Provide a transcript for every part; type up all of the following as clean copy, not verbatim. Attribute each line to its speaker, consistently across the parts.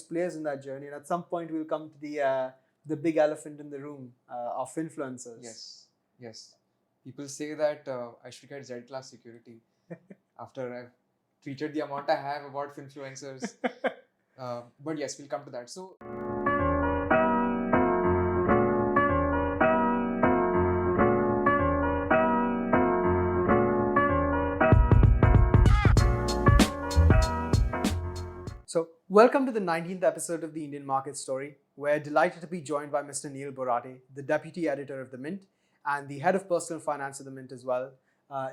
Speaker 1: players in that journey, and at some point we'll come to the big elephant in the room of Finfluencers.
Speaker 2: Yes. People say that I should get Z-class security after I've tweeted the amount I have about Finfluencers. But yes, we'll come to that.
Speaker 1: So, welcome to the 19th episode of the Indian Market Story. We're delighted to be joined by Mr. Neil Borate, the Deputy Editor of the Mint and the Head of Personal Finance of the Mint as well.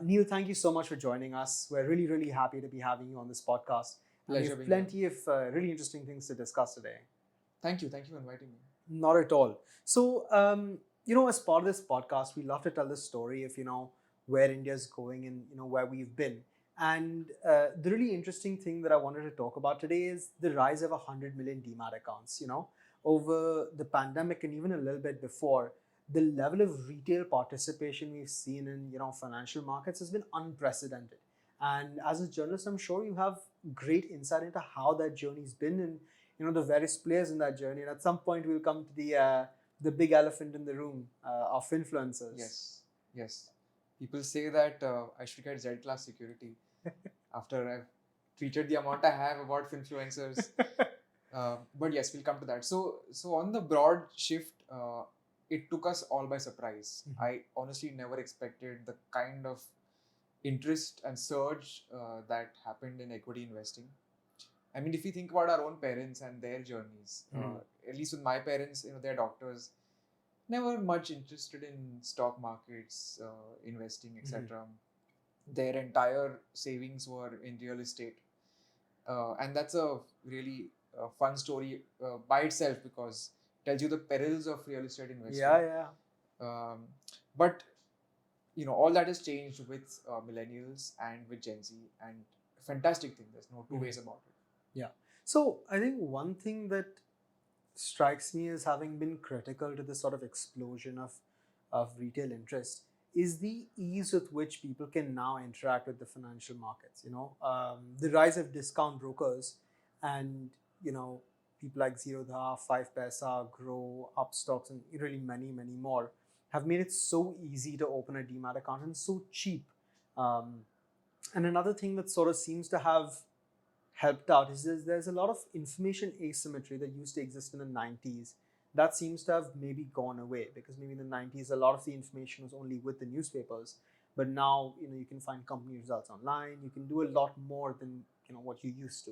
Speaker 1: Neil, thank you so much for joining us. We're really, really happy to be having you on this podcast.
Speaker 2: Pleasure.
Speaker 1: We have plenty of really interesting things to discuss today.
Speaker 2: Thank you for inviting me.
Speaker 1: Not at all. So, as part of this podcast, we love to tell the story of, where India's going and, where we've been. And the really interesting thing that I wanted to talk about today is the rise of 100 million Demat accounts. Over the pandemic and even a little bit before, the level of retail participation we've seen in financial markets has been unprecedented. And as a journalist, I'm sure you have great insight into how that journey's been and the various players in that journey. And at some point, we'll come to the big elephant in the room of Finfluencers.
Speaker 2: Yes. People say that I should get Z-class security after I've tweeted the amount I have about Finfluencers. But yes, we'll come to that. So on the broad shift, it took us all by surprise.
Speaker 1: Mm-hmm.
Speaker 2: I honestly never expected the kind of interest and surge that happened in equity investing. I mean, if you think about our own parents and their journeys, at least with my parents, they're doctors, never much interested in stock markets, investing, etc. Their entire savings were in real estate. And that's a really fun story by itself because it tells you the perils of real estate investing.
Speaker 1: Yeah.
Speaker 2: But, all that has changed with millennials and with Gen Z, and fantastic thing. There's no two ways about it.
Speaker 1: Yeah. So I think one thing that strikes me as having been critical to this sort of explosion of retail interest is the ease with which people can now interact with the financial markets. The rise of discount brokers and people like Zerodha, 5paisa, Grow, Upstocks, and really many more have made it so easy to open a Demat account and so cheap. And another thing that sort of seems to have helped out is there's a lot of information asymmetry that used to exist in the 90s that seems to have maybe gone away, because maybe in the 90s a lot of the information was only with the newspapers, but now you can find company results online, you can do a lot more than what you used to.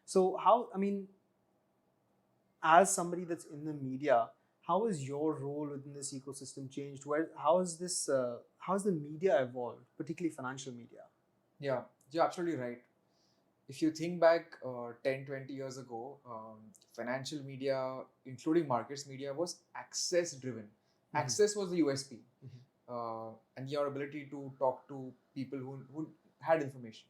Speaker 1: So as somebody that's in the media, how has your role within this ecosystem changed? How has the media evolved, particularly financial media?
Speaker 2: Yeah, you're absolutely right. If you think back 10, 20 years ago, financial media, including markets media, was access driven. Access was the USP, and your ability to talk to people who had information.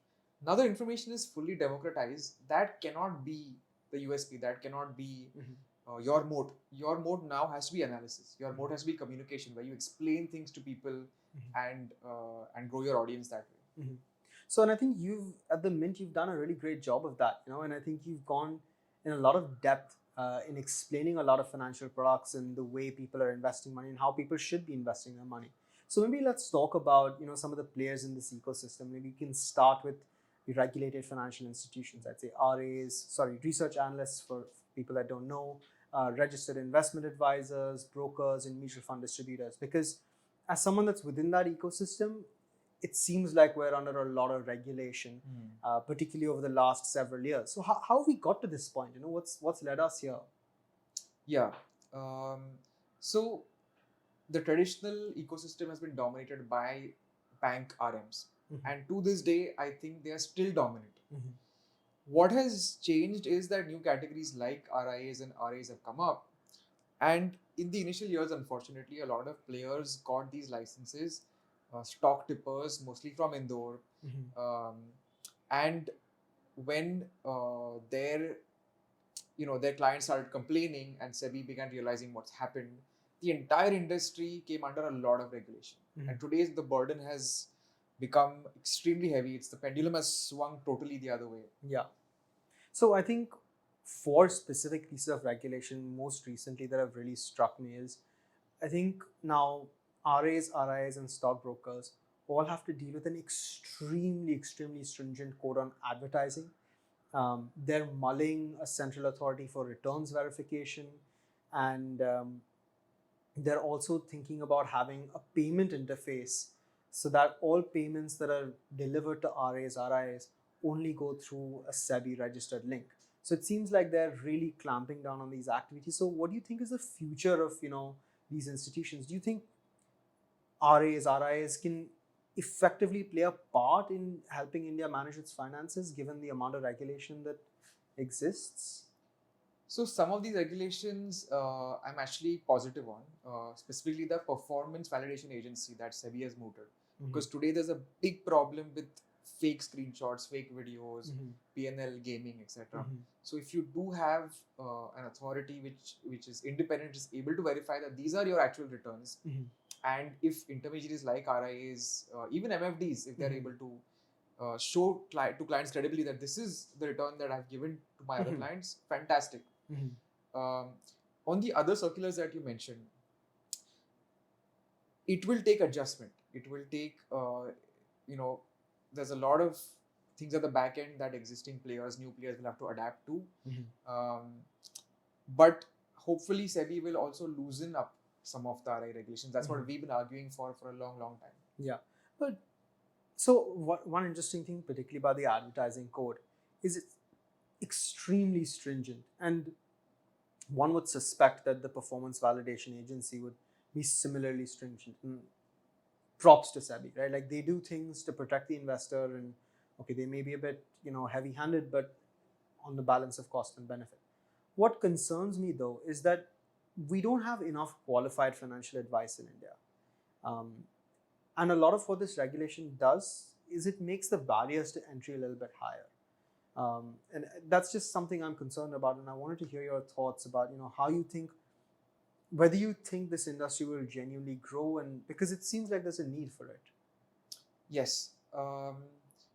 Speaker 2: Now the information is fully democratized. That cannot be the USP. That cannot be your moat. Your moat now has to be analysis. Your moat has to be communication, where you explain things to people and grow your audience that way.
Speaker 1: So, and I think at the Mint, you've done a really great job of that, and I think you've gone in a lot of depth in explaining a lot of financial products and the way people are investing money and how people should be investing their money. So maybe let's talk about, some of the players in this ecosystem. Maybe you can start with the regulated financial institutions. I'd say RIAs, research analysts for people that don't know, registered investment advisors, brokers, and mutual fund distributors. Because as someone that's within that ecosystem, it seems like we're under a lot of regulation, particularly over the last several years. So how have we got to this point? What's led us here?
Speaker 2: Yeah. So the traditional ecosystem has been dominated by bank RMs. And to this day, I think they are still dominant. What has changed is that new categories like RIAs and RAs have come up. And in the initial years, unfortunately, a lot of players got these licenses, stock tippers, mostly from Indore. And when their clients started complaining and SEBI began realizing what's happened, the entire industry came under a lot of regulation. And today the burden has become extremely heavy. The pendulum has swung totally the other way.
Speaker 1: Yeah. So I think four specific pieces of regulation most recently that have really struck me is, I think now RAs, RIAs, and stockbrokers all have to deal with an extremely stringent code on advertising. They're mulling a central authority for returns verification, and they're also thinking about having a payment interface so that all payments that are delivered to RAs, RIAs only go through a SEBI registered link. So it seems like they're really clamping down on these activities. So what do you think is the future of these institutions? Do you think RAs, RIAs can effectively play a part in helping India manage its finances given the amount of regulation that exists?
Speaker 2: So some of these regulations I'm actually positive on, specifically the performance validation agency that SEBI has mooted. Because today there's a big problem with fake screenshots, fake videos, PNL gaming, etc. So if you do have an authority which is independent, is able to verify that these are your actual returns, and if intermediaries like RIAs, even MFDs, if they're able to show to clients credibly that this is the return that I've given to my other clients, fantastic. On the other circulars that you mentioned, it will take adjustment. It will take, there's a lot of things at the back end that existing players, new players will have to adapt to. But hopefully SEBI will also loosen up some of the RI regulations. That's what we've been arguing for a long time.
Speaker 1: Yeah. But so one interesting thing, particularly about the advertising code, is it's extremely stringent. And one would suspect that the performance validation agency would be similarly stringent. And props to SEBI, right? Like they do things to protect the investor, and okay, they may be a bit, heavy-handed, but on the balance of cost and benefit. What concerns me though is that we don't have enough qualified financial advice in India. And a lot of what this regulation does is it makes the barriers to entry a little bit higher. And that's just something I'm concerned about. And I wanted to hear your thoughts about, whether you think this industry will genuinely grow, and because it seems like there's a need for it.
Speaker 2: Yes,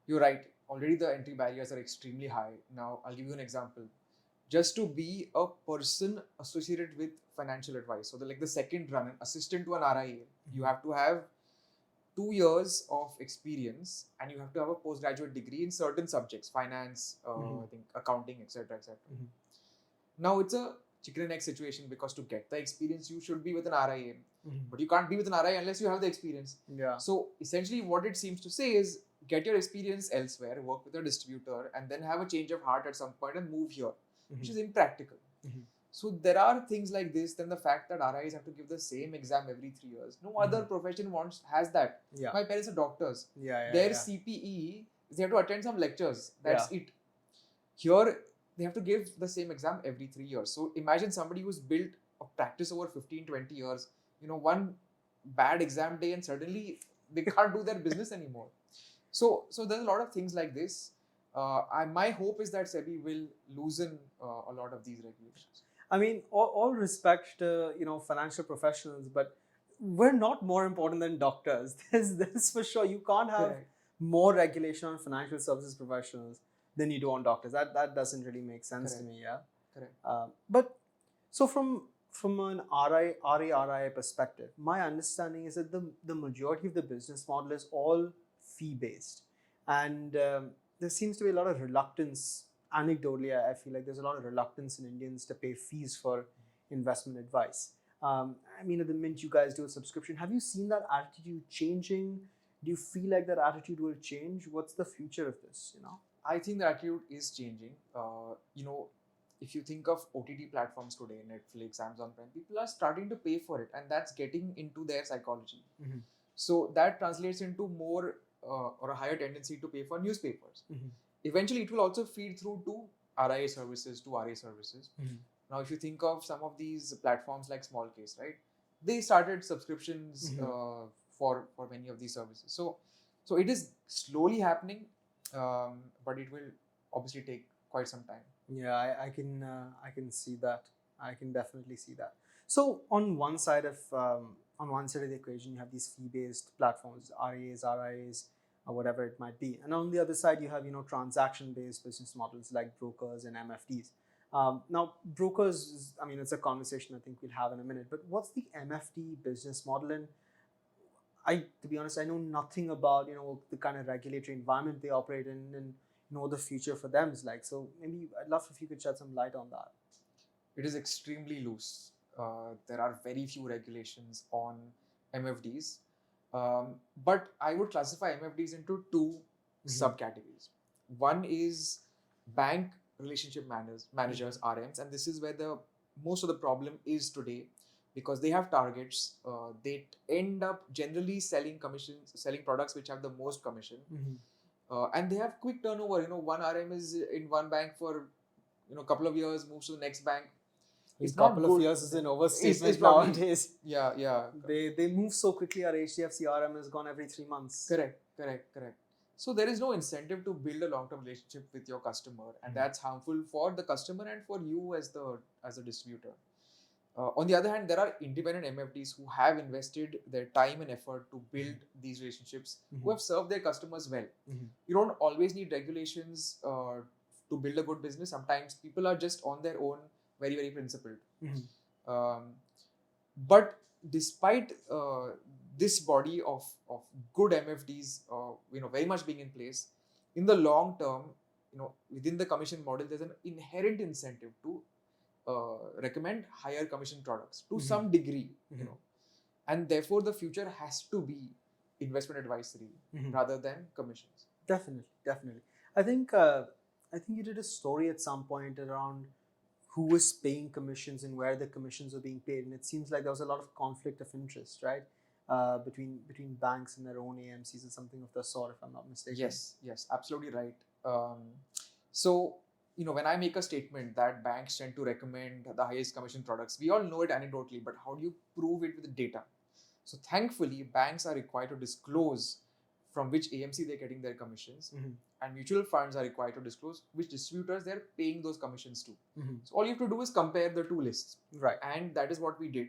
Speaker 2: you're right. Already the entry barriers are extremely high. Now, I'll give you an example. Just to be a person associated with financial advice, so the second run, an assistant to an RIA, you have to have 2 years of experience, and you have to have a postgraduate degree in certain subjects, finance, I think accounting, etc. Now it's a chicken and egg situation, because to get the experience you should be with an RIA, but you can't be with an RIA unless you have the experience.
Speaker 1: Yeah.
Speaker 2: So essentially what it seems to say is get your experience elsewhere, work with a distributor, and then have a change of heart at some point and move here, which is impractical. So there are things like this. Then the fact that RIAs have to give the same exam every 3 years. No other profession has that.
Speaker 1: Yeah.
Speaker 2: My parents are doctors.
Speaker 1: Their
Speaker 2: CPE, they have to attend some lectures. That's it. Here, they have to give the same exam every 3 years. So imagine somebody who's built a practice over 15, 20 years, one bad exam day and suddenly they can't do their business anymore. So there's a lot of things like this. My hope is that SEBI will loosen a lot of these regulations.
Speaker 1: I mean, all respect to financial professionals, but we're not more important than doctors. There's for sure. You can't have more regulation on financial services professionals than you do on doctors. That doesn't really make sense to me. Yeah.
Speaker 2: Correct.
Speaker 1: But so from an RIA perspective, my understanding is that the majority of the business model is all fee based, and there seems to be a lot of reluctance. Anecdotally, I feel like there's a lot of reluctance in Indians to pay fees for investment advice. I mean, at the mint you guys do a subscription. Have you seen that attitude changing? Do you feel like that attitude will change? What's the future of this?
Speaker 2: I think the attitude is changing. If you think of OTT platforms today, Netflix, Amazon Prime, people are starting to pay for it, and that's getting into their psychology. So that translates into more or a higher tendency to pay for newspapers. Eventually, it will also feed through to RIA services, to RA services. Now, if you think of some of these platforms like Small Case, right? They started subscriptions for many of these services. So it is slowly happening, but it will obviously take quite some time.
Speaker 1: Yeah, I can see that. I can definitely see that. So on one side of the equation, you have these fee-based platforms, RAs, RIAs, or whatever it might be. And on the other side, you have transaction-based business models like brokers and MFDs. Now, brokers, I mean, it's a conversation I think we'll have in a minute, but what's the MFD business model? And to be honest, I know nothing about, the kind of regulatory environment they operate in and, the future for them is like. So maybe I'd love if you could shed some light on that.
Speaker 2: It is extremely loose. There are very few regulations on MFDs. But I would classify MFDs into two subcategories. One is bank relationship managers, RMs, and this is where the most of the problem is today, because they have targets. They end up generally selling products which have the most commission, and they have quick turnover. One RM is in one bank for a couple of years, moves to the next bank.
Speaker 1: It's a couple of years is an overstatement nowadays.
Speaker 2: Yeah.
Speaker 1: They move so quickly. Our HDFC RM is gone every 3 months.
Speaker 2: Correct. So there is no incentive to build a long-term relationship with your customer, and that's harmful for the customer and for you as a distributor. On the other hand, there are independent MFDs who have invested their time and effort to build these relationships, who have served their customers well. You don't always need regulations to build a good business. Sometimes people are just on their own, very, very principled. But despite this body of good MFDs, very much being in place, in the long term, within the commission model, there's an inherent incentive to recommend higher commission products to some degree, and therefore the future has to be investment advisory rather than commissions.
Speaker 1: Definitely. I think you did a story at some point around who was paying commissions and where the commissions were being paid, and it seems like there was a lot of conflict of interest, right, between banks and their own AMCs or something of the sort, if I'm not mistaken.
Speaker 2: Yes, absolutely right. So when I make a statement that banks tend to recommend the highest commission products, we all know it anecdotally, but how do you prove it with the data? So thankfully, banks are required to disclose from which AMC they're getting their commissions, and mutual funds are required to disclose which distributors they're paying those commissions to. So all you have to do is compare the two lists,
Speaker 1: right?
Speaker 2: And that is what we did.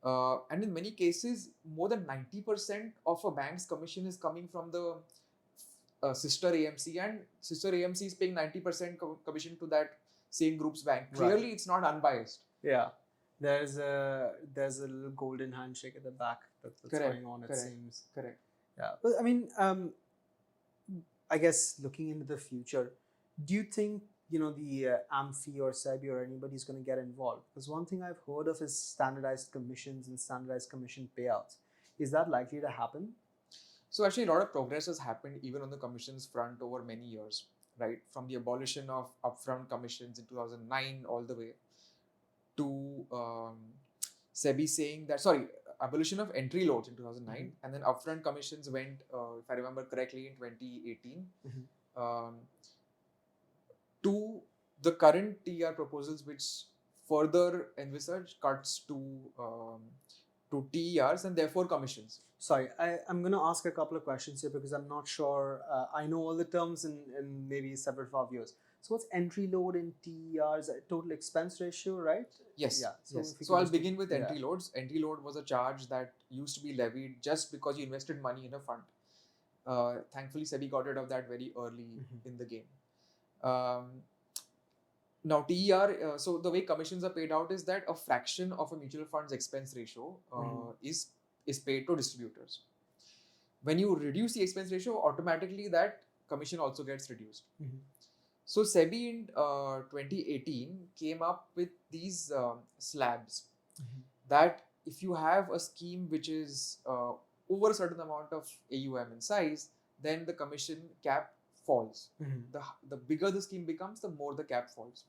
Speaker 2: And in many cases, more than 90% of a bank's commission is coming from the sister AMC, and sister AMC is paying 90% commission to that same group's bank. Clearly, it's not unbiased.
Speaker 1: Yeah, there's a little golden handshake at the back that's going on. It seems
Speaker 2: correct.
Speaker 1: Yeah, but I mean, I guess looking into the future, do you think the AMFI or SEBI or anybody's going to get involved? Because one thing I've heard of is standardized commissions and standardized commission payouts. Is that likely to happen?
Speaker 2: So actually, a lot of progress has happened even on the commissions front over many years, right? From the abolition of upfront commissions in 2009 all the way to SEBI saying that, abolition of entry loads in 2009, and then upfront commissions went, if I remember correctly, in 2018, to the current TER proposals, which further envisage cuts to TERs and therefore commissions.
Speaker 1: Sorry, I'm going to ask a couple of questions here because I'm not sure. I know all the terms in maybe several views. So what's entry load in TERs? Total expense ratio, right?
Speaker 2: Yes.
Speaker 1: Yeah.
Speaker 2: So I'll begin with entry loads. Entry load was a charge that used to be levied just because you invested money in a fund. Thankfully, SEBI got rid of that very early in the game. Now TER, so the way commissions are paid out is that a fraction of a mutual fund's expense ratio is paid to distributors. When you reduce the expense ratio, automatically that commission also gets reduced. So SEBI in 2018 came up with these slabs that if you have a scheme which is over a certain amount of AUM in size, then the commission cap falls. The bigger the scheme becomes, the more the cap falls.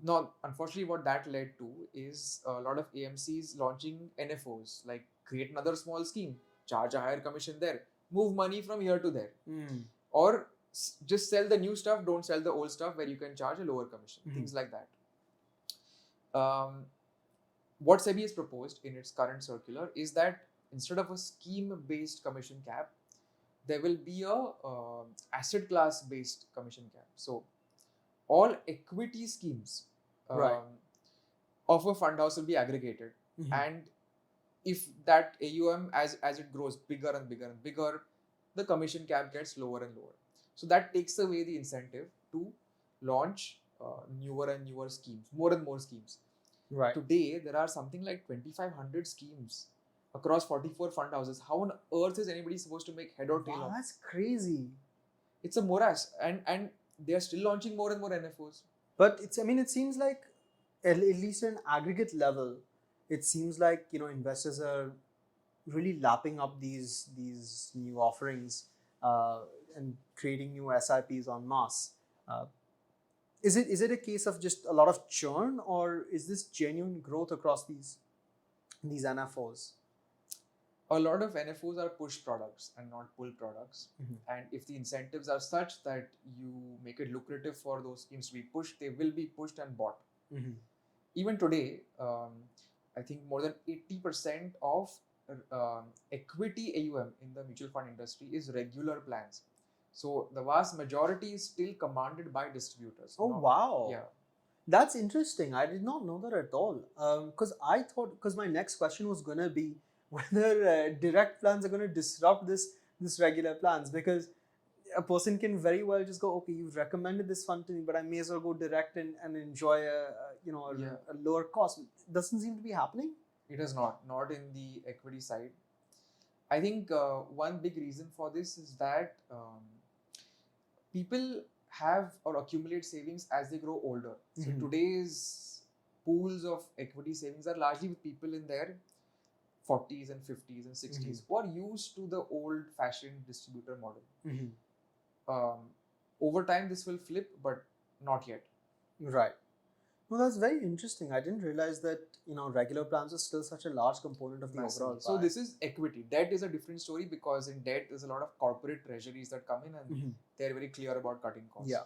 Speaker 2: Now, unfortunately, what that led to is a lot of AMCs launching NFOs, like create another small scheme, charge a higher commission there, move money from here to there, or just sell the new stuff, don't sell the old stuff where you can charge a lower commission, things like that. What SEBI has proposed in its current circular is that instead of a scheme-based commission cap, there will be a asset class-based commission cap. So all equity schemes of a fund house will be aggregated, and if that AUM as it grows bigger and bigger and bigger, the commission cap gets lower and lower. So that takes away the incentive to launch newer and newer schemes, more and more schemes.
Speaker 1: Right.
Speaker 2: Today, there are something like 2,500 schemes across 44 fund houses. How on earth is anybody supposed to make head or tail
Speaker 1: Wow,
Speaker 2: of?
Speaker 1: that's crazy.
Speaker 2: It's a morass, and they are still launching more and more NFOs.
Speaker 1: But it's, I mean, it seems like at least at an aggregate level, it seems like, you know, investors are really lapping up these new offerings and creating new SIPs en masse. Uh, is it a case of just a lot of churn, or is this genuine growth across these NFOs?
Speaker 2: A lot of NFOs are push products and not pull products.
Speaker 1: Mhm.
Speaker 2: And if the incentives are such that you make it lucrative for those schemes to be pushed, they will be pushed and bought.
Speaker 1: Mm-hmm.
Speaker 2: Even today, I think more than 80% of equity AUM in the mutual fund industry is regular plans. So the vast majority is still commanded by distributors.
Speaker 1: Oh, wow.
Speaker 2: Yeah.
Speaker 1: That's interesting. I did not know that at all. Because my next question was going to be whether direct plans are going to disrupt this regular plans, because a person can very well just go, okay, you've recommended this fund to me, but I may as well go direct and enjoy a lower cost. It doesn't seem to be happening.
Speaker 2: It is not in the equity side. I think one big reason for this is that people have or accumulate savings as they grow older. So today's pools of equity savings are largely with people in their 40s and 50s and 60s who are used to the old-fashioned distributor model. Over time, this will flip, but not yet.
Speaker 1: Right. Well, that's very interesting. I didn't realize that, you know, regular plans are still such a large component of the overall pie.
Speaker 2: So this is equity. Debt is a different story, because in debt there's a lot of corporate treasuries that come in and they're very clear about cutting costs.
Speaker 1: Yeah.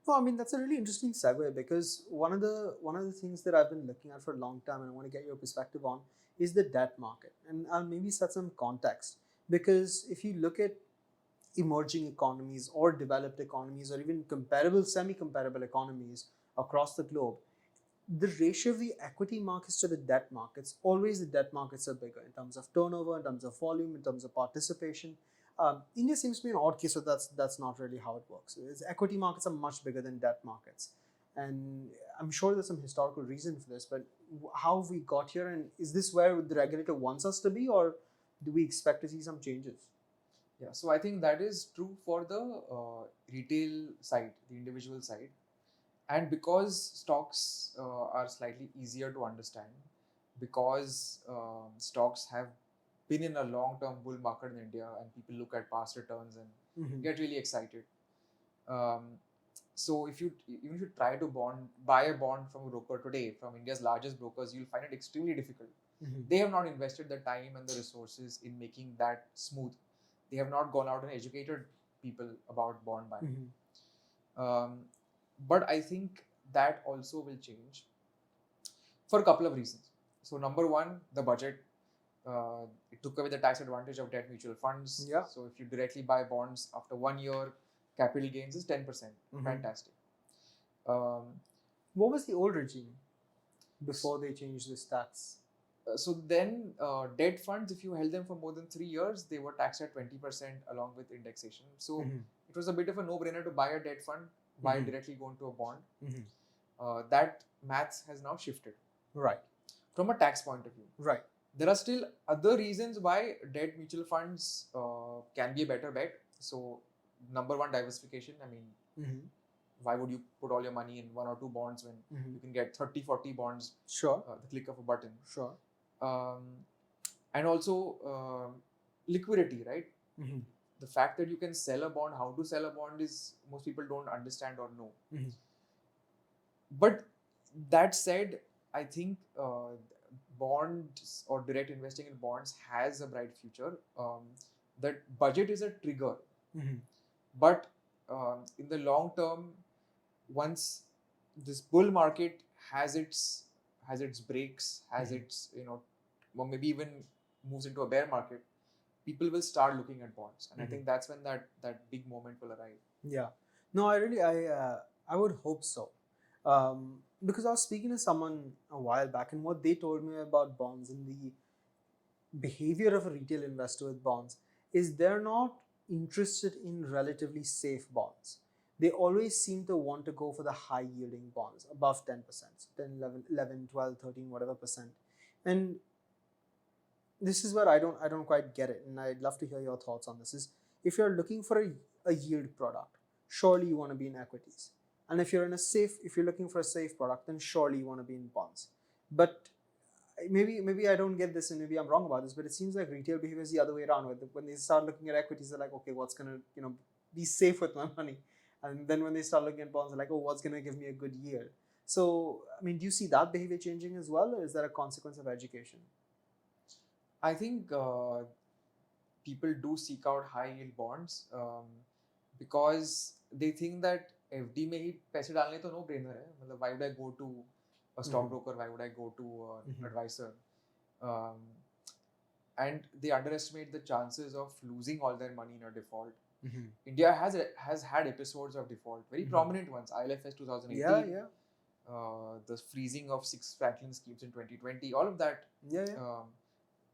Speaker 1: No, I mean, that's a really interesting segue, because one of the things that I've been looking at for a long time and I want to get your perspective on is the debt market. And I'll maybe set some context, because if you look at emerging economies or developed economies or even comparable, semi-comparable economies across the globe, the ratio of the equity markets to the debt markets, always the debt markets are bigger in terms of turnover, in terms of volume, in terms of participation. India seems to be an odd case, so that's not really how it works. Equity markets are much bigger than debt markets. And I'm sure there's some historical reason for this, but how have we got here, and is this where the regulator wants us to be, or do we expect to see some changes?
Speaker 2: Yeah, so I think that is true for the retail side, the individual side. And because stocks are slightly easier to understand, because stocks have been in a long-term bull market in India and people look at past returns and get really excited. So if you try to buy a bond from a broker today, from India's largest brokers, you'll find it extremely difficult. They have not invested the time and the resources in making that smooth. They have not gone out and educated people about bond buying. But I think that also will change for a couple of reasons. So number one, the budget. It took away the tax advantage of debt mutual funds.
Speaker 1: Yeah.
Speaker 2: So if you directly buy bonds after 1 year, capital gains is 10%. Fantastic.
Speaker 1: What was the old regime before they changed this tax?
Speaker 2: So then debt funds, if you held them for more than 3 years, they were taxed at 20% along with indexation. So it was a bit of a no-brainer to buy a debt fund while directly going to a bond. That maths has now shifted.
Speaker 1: Right.
Speaker 2: From a tax point of view.
Speaker 1: Right.
Speaker 2: There are still other reasons why debt mutual funds can be a better bet. So number one, diversification. I mean, why would you put all your money in 1 or 2 bonds when you can get 30, 40 bonds
Speaker 1: Sure.
Speaker 2: the click of a button?
Speaker 1: Sure.
Speaker 2: And also liquidity, right? The fact that you can sell a bond, how to sell a bond is most people don't understand or know. But that said, I think bonds or direct investing in bonds has a bright future. That budget is a trigger, but in the long term, once this bull market has its breaks, has its or maybe even moves into a bear market, people will start looking at bonds, and I think that's when that big moment will arrive.
Speaker 1: Yeah, no, I would hope so, because I was speaking to someone a while back, and what they told me about bonds and the behavior of a retail investor with bonds is they're not interested in relatively safe bonds. they always seem to want to go for the high yielding bonds above 10%, so 10, 11, 12, 13, whatever percent. And this is where I don't quite get it, and I'd love to hear your thoughts on this. Is if you're looking for a yield product, surely you want to be in equities. And if you're looking for a safe product, then surely you want to be in bonds. But maybe I don't get this, and maybe I'm wrong about this, but it seems like retail behavior is the other way around. When they start looking at equities, they're like, okay, what's gonna be safe with my money? And then when they start looking at bonds, they're like, oh, what's gonna give me a good yield? So I mean, do you see that behavior changing as well, or is that a consequence of education?
Speaker 2: I think people do seek out high yield bonds because they think that FD में ही पैसे डालने तो no brainer है. मतलब why would I go to a stockbroker? Why would I go to an advisor? And they underestimate the chances of losing all their money in a default. India has had episodes of default, very prominent ones. ILFS 2018, the freezing of 6 Franklin schemes in 2020, all of that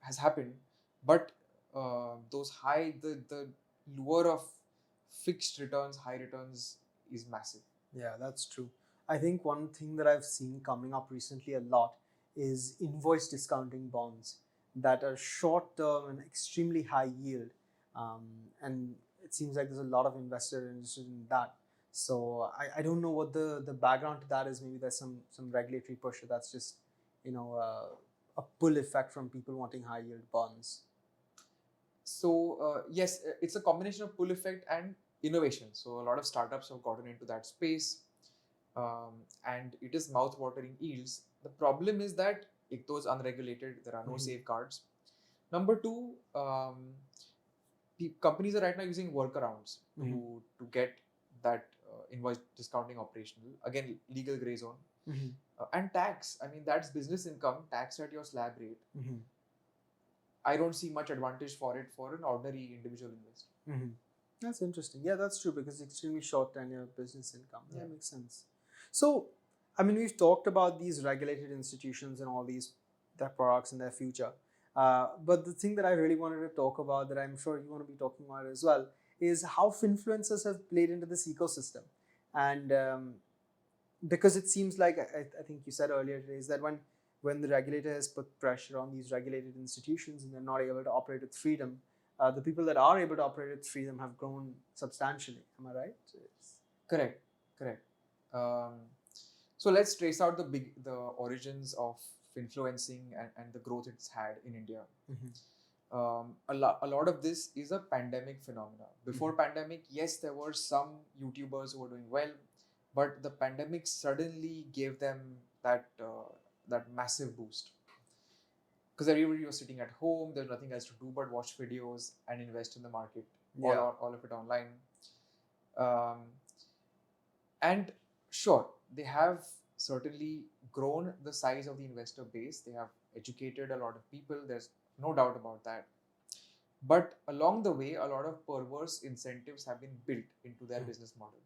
Speaker 2: has happened. But the lure of fixed returns, high returns is massive.
Speaker 1: Yeah, that's true. I think one thing that I've seen coming up recently a lot is invoice discounting bonds that are short term and extremely high yield. And it seems like there's a lot of investors interested in that. So I don't know what the background to that is. Maybe there's some regulatory push, or that's just a pull effect from people wanting high yield bonds.
Speaker 2: So yes, it's a combination of pull effect and innovation. So a lot of startups have gotten into that space, and it is mouth-watering yields. The problem is that if those unregulated, there are no safeguards. Number two, companies are right now using workarounds to get that invoice discounting operational. Again, legal gray zone. And tax. I mean, that's business income, taxed at your slab rate. I don't see much advantage for it for an ordinary individual investor.
Speaker 1: That's interesting. Yeah, that's true, because it's extremely short tenure business income. That makes sense. So, I mean, we've talked about these regulated institutions and all their products and their future. But the thing that I really wanted to talk about, that I'm sure you want to be talking about as well, is how Finfluencers have played into this ecosystem. And because it seems like, I think you said earlier today, is that when the regulator has put pressure on these regulated institutions and they're not able to operate with freedom, the people that are able to operate with freedom have grown substantially. Am I right?
Speaker 2: Correct. So let's trace out the origins of Finfluencing and the growth it's had in India. A lot of this is a pandemic phenomena. Before pandemic, yes, there were some YouTubers who were doing well, but the pandemic suddenly gave them that massive boost. Because everybody was sitting at home, there's nothing else to do but watch videos and invest in the market, all of it online. And sure, they have certainly grown the size of the investor base. They have educated a lot of people. There's no doubt about that. But along the way, a lot of perverse incentives have been built into their business model.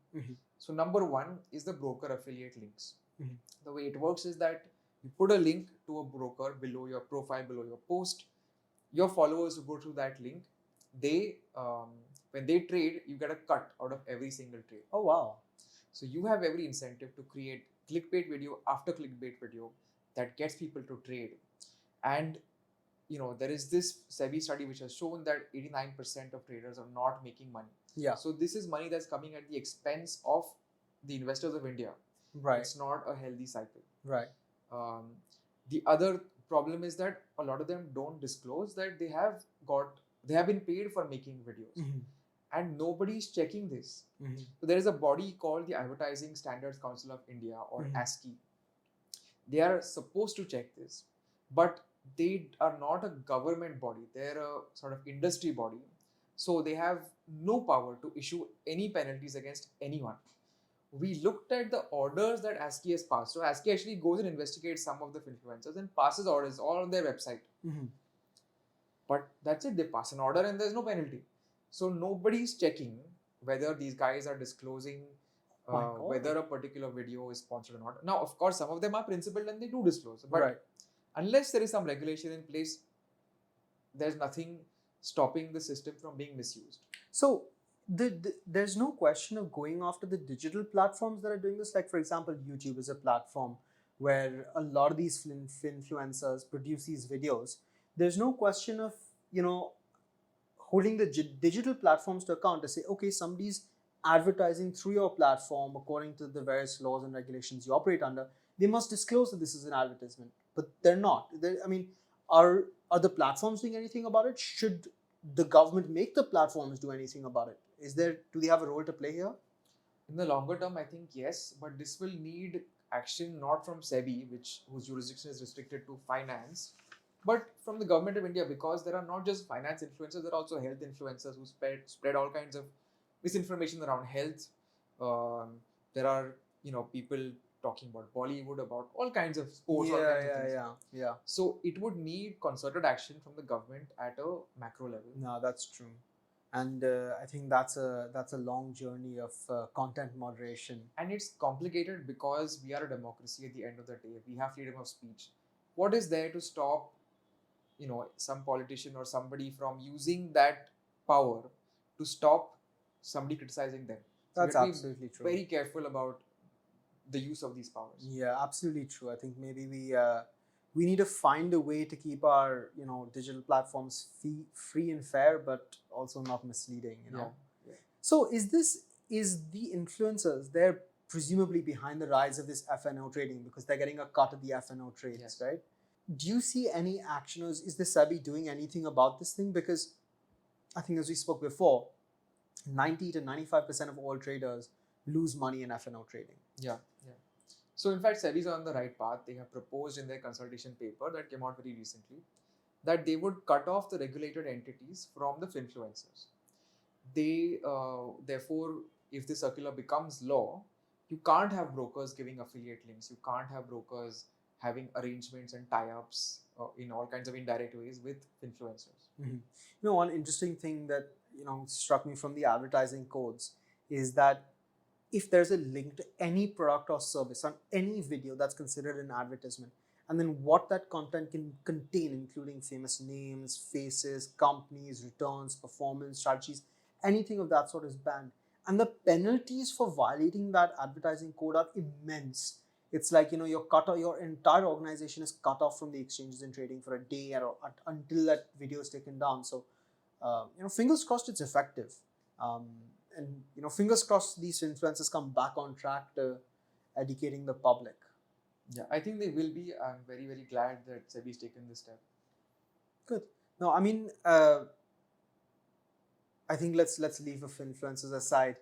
Speaker 2: So number one is the broker affiliate links. The way it works is that you put a link to a broker below your profile, below your post. Your followers who go through that link, they when they trade, you get a cut out of every single trade.
Speaker 1: Oh, wow.
Speaker 2: So you have every incentive to create clickbait video after clickbait video that gets people to trade. And there is this SEBI study which has shown that 89% of traders are not making money.
Speaker 1: Yeah.
Speaker 2: So this is money that's coming at the expense of the investors of India.
Speaker 1: Right.
Speaker 2: It's not a healthy cycle.
Speaker 1: Right.
Speaker 2: The other problem is that a lot of them don't disclose that they have been paid for making videos. And nobody's checking this. So there is a body called the Advertising Standards Council of India, or ASCI. They are supposed to check this, but they are not a government body. They're a sort of industry body. So they have no power to issue any penalties against anyone. We looked at the orders that ASCI has passed. So ASCI actually goes and investigates some of the Finfluencers and passes orders all on their website. But that's it. They pass an order and there's no penalty. So nobody's checking whether these guys are disclosing whether a particular video is sponsored or not. Now, of course, some of them are principled and they do disclose. But unless there is some regulation in place, there's nothing stopping the system from being misused.
Speaker 1: So there's no question of going after the digital platforms that are doing this. Like, for example, YouTube is a platform where a lot of these influencers produce these videos. There's no question of, holding the digital platforms to account to say, okay, somebody's advertising through your platform according to the various laws and regulations you operate under. They must disclose that this is an advertisement, but they're not. I mean, are the platforms doing anything about it? Should the government make the platforms do anything about it? Do they have a role to play here?
Speaker 2: In the longer term, I think yes, but this will need action not from SEBI, whose jurisdiction is restricted to finance, but from the government of India, because there are not just finance influencers, there are also health influencers who spread all kinds of misinformation around health. There are people talking about Bollywood, about all kinds of sports, all kinds of things.
Speaker 1: Yeah.
Speaker 2: So it would need concerted action from the government at a macro level.
Speaker 1: No, that's true. And I think that's a long journey of content moderation.
Speaker 2: And it's complicated because we are a democracy at the end of the day. We have freedom of speech. What is there to stop, some politician or somebody from using that power to stop somebody criticizing them?
Speaker 1: So that's absolutely true.
Speaker 2: Very careful about the use of these powers.
Speaker 1: Yeah, absolutely true. I think maybe we need to find a way to keep our digital platforms free and fair, but also not misleading.
Speaker 2: Yeah.
Speaker 1: So is the influencers, they're presumably behind the rise of this FNO trading because they're getting a cut of the FNO trades,
Speaker 2: yes.
Speaker 1: right? Do you see any action, or is the SEBI doing anything about this thing? Because I think, as we spoke before, 90 to 95% of all traders lose money in FNO trading.
Speaker 2: Yeah. So in fact, SEBI is on the right path. They have proposed in their consultation paper that came out very recently that they would cut off the regulated entities from the Finfluencers. They, therefore, if the circular becomes law, you can't have brokers giving affiliate links. You can't have brokers having arrangements and tie-ups in all kinds of indirect ways with influencers.
Speaker 1: Mm-hmm. One interesting thing that struck me from the advertising codes is that if there's a link to any product or service on any video, that's considered an advertisement. And then what that content can contain, including famous names, faces, companies, returns, performance, strategies, anything of that sort is banned. And the penalties for violating that advertising code are immense. It's like, your entire organization is cut off from the exchanges and trading for a day until that video is taken down. So, fingers crossed it's effective. And fingers crossed these influencers come back on track to educating the public.
Speaker 2: Yeah, I think they will be. I'm very, very glad that SEBI's taken this step.
Speaker 1: Good. No, I mean, I think let's leave the influencers aside.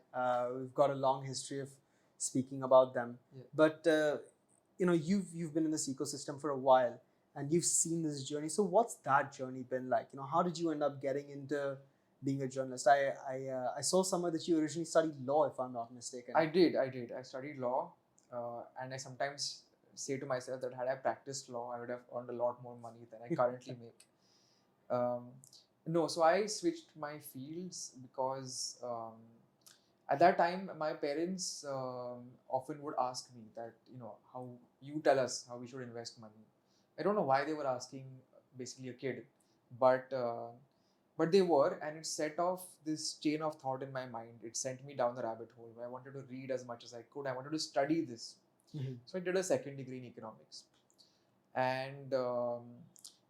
Speaker 1: We've got a long history of speaking about them.
Speaker 2: Yeah.
Speaker 1: But you've been in this ecosystem for a while and you've seen this journey. So what's that journey been like? How did you end up getting into being a journalist? I saw somewhere that you originally studied law, if I'm not mistaken.
Speaker 2: I did. I studied law, and I sometimes say to myself that had I practiced law, I would have earned a lot more money than I currently make. No, so I switched my fields because at that time my parents often would ask me that, how you tell us how we should invest money. I don't know why they were asking basically a kid, but they were, and it set off this chain of thought in my mind. It sent me down the rabbit hole where I wanted to read as much as I could. I wanted to study this.
Speaker 1: Mm-hmm.
Speaker 2: So I did a second degree in economics. And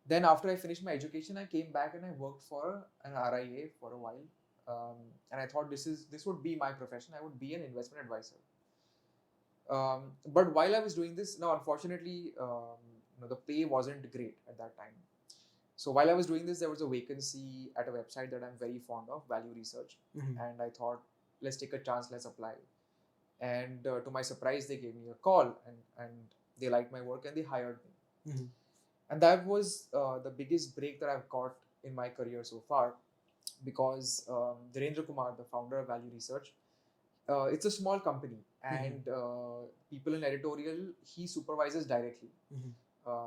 Speaker 2: then after I finished my education, I came back and I worked for an RIA for a while. And I thought this would be my profession. I would be an investment advisor. But while I was doing this, unfortunately, the pay wasn't great at that time. So while I was doing this, there was a vacancy at a website that I'm very fond of, Value Research.
Speaker 1: Mm-hmm.
Speaker 2: And I thought, let's take a chance, let's apply. And to my surprise, they gave me a call and they liked my work and they hired me.
Speaker 1: Mm-hmm.
Speaker 2: And that was the biggest break that I've got in my career so far, because Dhirendra Kumar, the founder of Value Research, it's a small company and people in editorial, he supervises directly.
Speaker 1: Mm-hmm.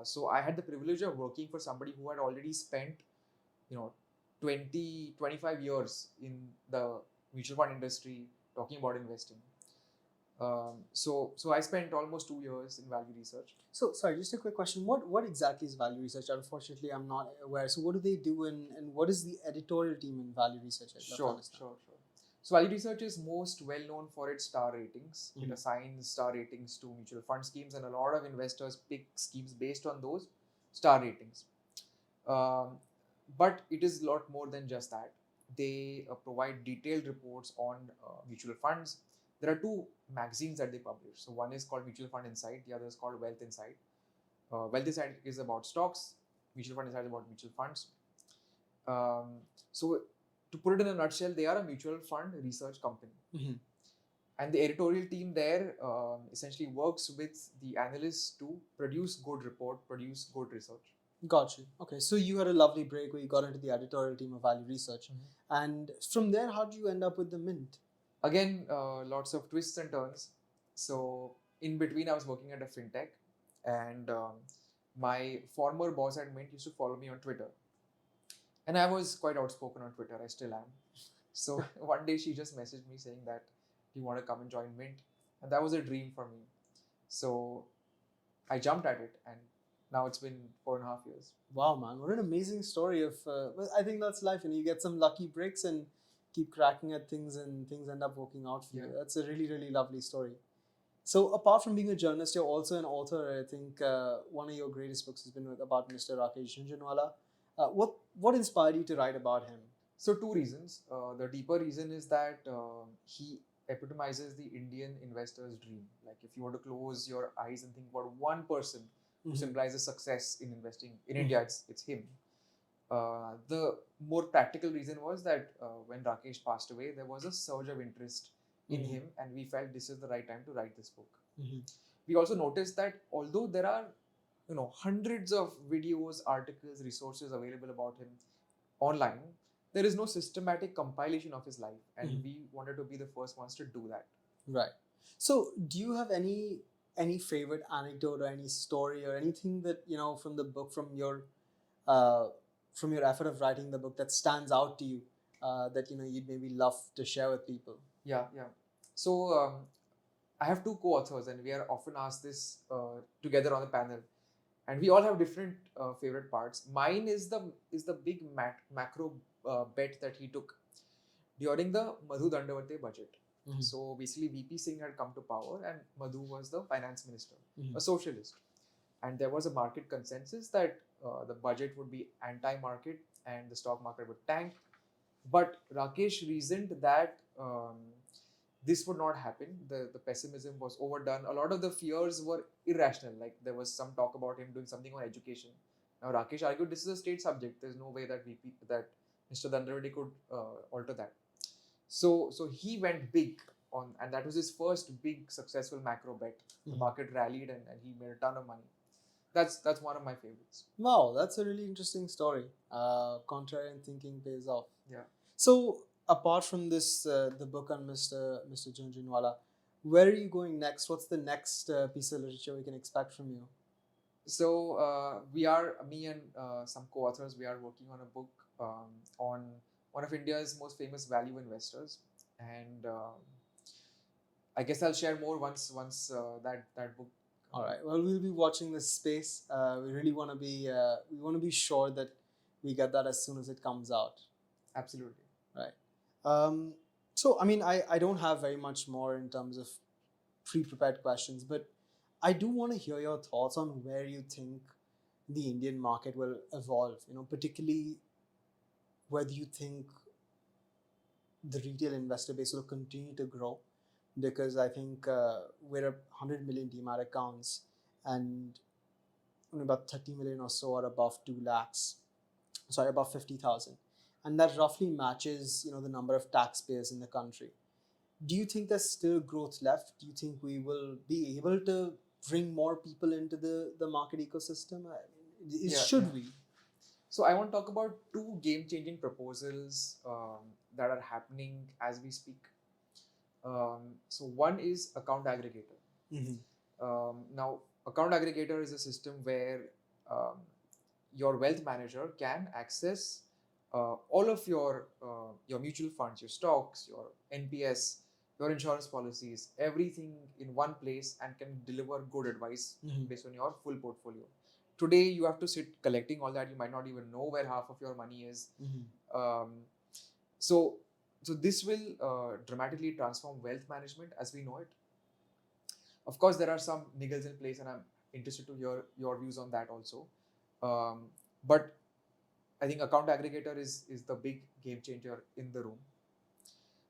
Speaker 2: So I had the privilege of working for somebody who had already spent, 20, 25 years in the mutual fund industry talking about investing. So I spent almost 2 years in Value Research.
Speaker 1: So sorry, just a quick question. What exactly is Value Research? Unfortunately, I'm not aware. So what do they do and what is the editorial team in Value Research?
Speaker 2: Sure. So value research is most well known for its star ratings. It
Speaker 1: Mhm.
Speaker 2: assigns star ratings to mutual fund schemes, and a lot of investors pick schemes based on those star ratings. Um, but it is a lot more than just that. They provide detailed reports on mutual funds. There are two magazines that they publish. So one is called Mutual Fund Insight, the other is called Wealth Insight. Wealth Insight is about stocks, Mutual Fund Insight is about mutual funds. Um, so, to put it in a nutshell, they are a mutual fund research company.
Speaker 1: Mhm.
Speaker 2: And the editorial team there essentially works with the analysts to produce good report, produce good research.
Speaker 1: Got you. Okay, so you had a lovely break where you got into the editorial team of Value Research, and from there, how did you end up with the Mint?
Speaker 2: Again, lots of twists and turns. So in between, I was working at a fintech, and my former boss at Mint used to follow me on Twitter, and I was quite outspoken on Twitter. I still am. So one day she just messaged me saying that, "Do you want to come and join Mint?" And that was a dream for me. So I jumped at it, and now it's been 4.5 years.
Speaker 1: Wow, man, what an amazing story of. Well, I think that's life, and you get some lucky breaks and keep cracking at things, and things end up working out for you.
Speaker 2: Yeah.
Speaker 1: That's a really, really lovely story. So, apart from being a journalist, you're also an author. I think one of your greatest books has been about Mr. Rakesh Jhunjhunwala. What inspired you to write about him?
Speaker 2: So two reasons. The deeper reason is that he epitomizes the Indian investor's dream. Like if you were to close your eyes and think about one person who symbolizes success in investing in India, it's him. The more practical reason was that when Rakesh passed away, there was a surge of interest in him, and we felt this is the right time to write this book. We also noticed that although there are hundreds of videos, articles, resources available about him online, there is no systematic compilation of his life, and we wanted to be the first ones to do that.
Speaker 1: Right. So, do you have any favorite anecdote or any story or anything that from the book, from your effort of writing the book, that stands out to you, that you'd maybe love to share with people?
Speaker 2: Yeah. So I have two co-authors, and we are often asked this together on the panel, and we all have different favorite parts. Mine is the big macro bet that he took during the Madhu Dandavate budget. So basically, VP Singh had come to power, and Madhu was the finance minister, a socialist, and there was a market consensus that the budget would be anti-market and the stock market would tank. But Rakesh reasoned that this would not happen. The pessimism was overdone. A lot of the fears were irrational. Like there was some talk about him doing something on education. Now Rakesh argued this is a state subject. There's no way that Mr. Dandavati could alter that. So he went big on, and that was his first big successful macro bet. The market rallied, and he made a ton of money. That's one of my favorites.
Speaker 1: Wow, that's a really interesting story. Contrarian thinking pays off.
Speaker 2: Yeah.
Speaker 1: So, apart from this, the book on Mr. Jhunjhunwala, where are you going next? What's the next piece of literature we can expect from you?
Speaker 2: So me and some co-authors, we are working on a book on one of India's most famous value investors, and I guess I'll share more once that book.
Speaker 1: All right. Well, we'll be watching this space. We really want to be sure that we get that as soon as it comes out.
Speaker 2: Absolutely.
Speaker 1: Right. So, I mean, I don't have very much more in terms of pre-prepared questions, but I do want to hear your thoughts on where you think the Indian market will evolve. Particularly whether you think the retail investor base will continue to grow, because I think we're at 100 million Demat accounts, and only about 30 million or so are above 2 lakhs. Sorry, above 50,000. And that roughly matches, the number of taxpayers in the country. Do you think there's still growth left? Do you think we will be able to bring more people into the market ecosystem? Should we?
Speaker 2: So I want to talk about two game-changing proposals that are happening as we speak. So one is account aggregator. Now, account aggregator is a system where your wealth manager can access all of your mutual funds, your stocks, your NPS, your insurance policies, everything in one place, and can deliver good advice based on your full portfolio. Today, you have to sit collecting all that. You might not even know where half of your money is. So So this will dramatically transform wealth management as we know it. Of course, there are some niggles in place, and I'm interested to hear your views on that also. But I think account aggregator is the big game changer in the room.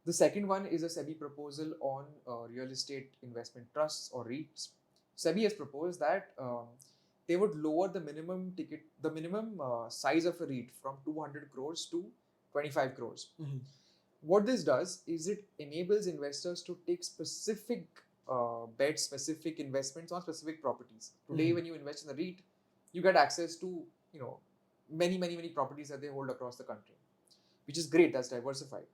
Speaker 2: The second one is a SEBI proposal on real estate investment trusts or REITs. SEBI has proposed that they would lower the minimum size of a REIT from 200 crores to 25 crores.
Speaker 1: Mm-hmm.
Speaker 2: What this does is it enables investors to take specific bets, specific investments on specific properties. Today, when you invest in a REIT, you get access to many properties that they hold across the country, which is great. That's diversified.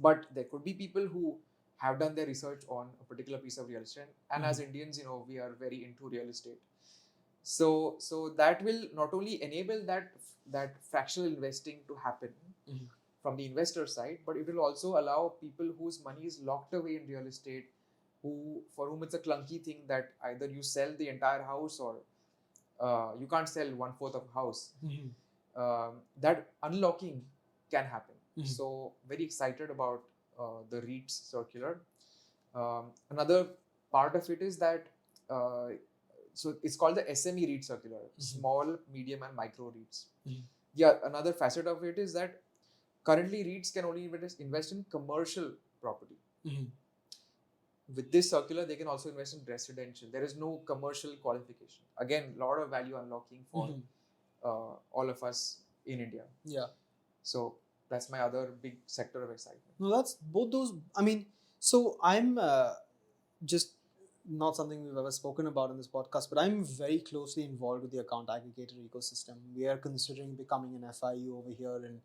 Speaker 2: But there could be people who have done their research on a particular piece of real estate, and as Indians, we are very into real estate. So that will not only enable that fractional investing to happen from the investor side, but it will also allow people whose money is locked away in real estate, for whom it's a clunky thing that either you sell the entire house or you can't sell 1/4 of a house. That unlocking can happen. So very excited about the REITs circular. Another part of it is that so it's called the SME REIT circular, small, medium, and micro REITs. Yeah, another facet of it is that currently REITs can only invest in commercial property. With this circular, they can also invest in residential. There is no commercial qualification. Again, a lot of value unlocking for all of us in India.
Speaker 1: Yeah.
Speaker 2: So that's my other big sector of excitement.
Speaker 1: No, that's both those. I mean, so I'm just not something we've ever spoken about in this podcast, but I'm very closely involved with the account aggregator ecosystem. We are considering becoming an FIU over here and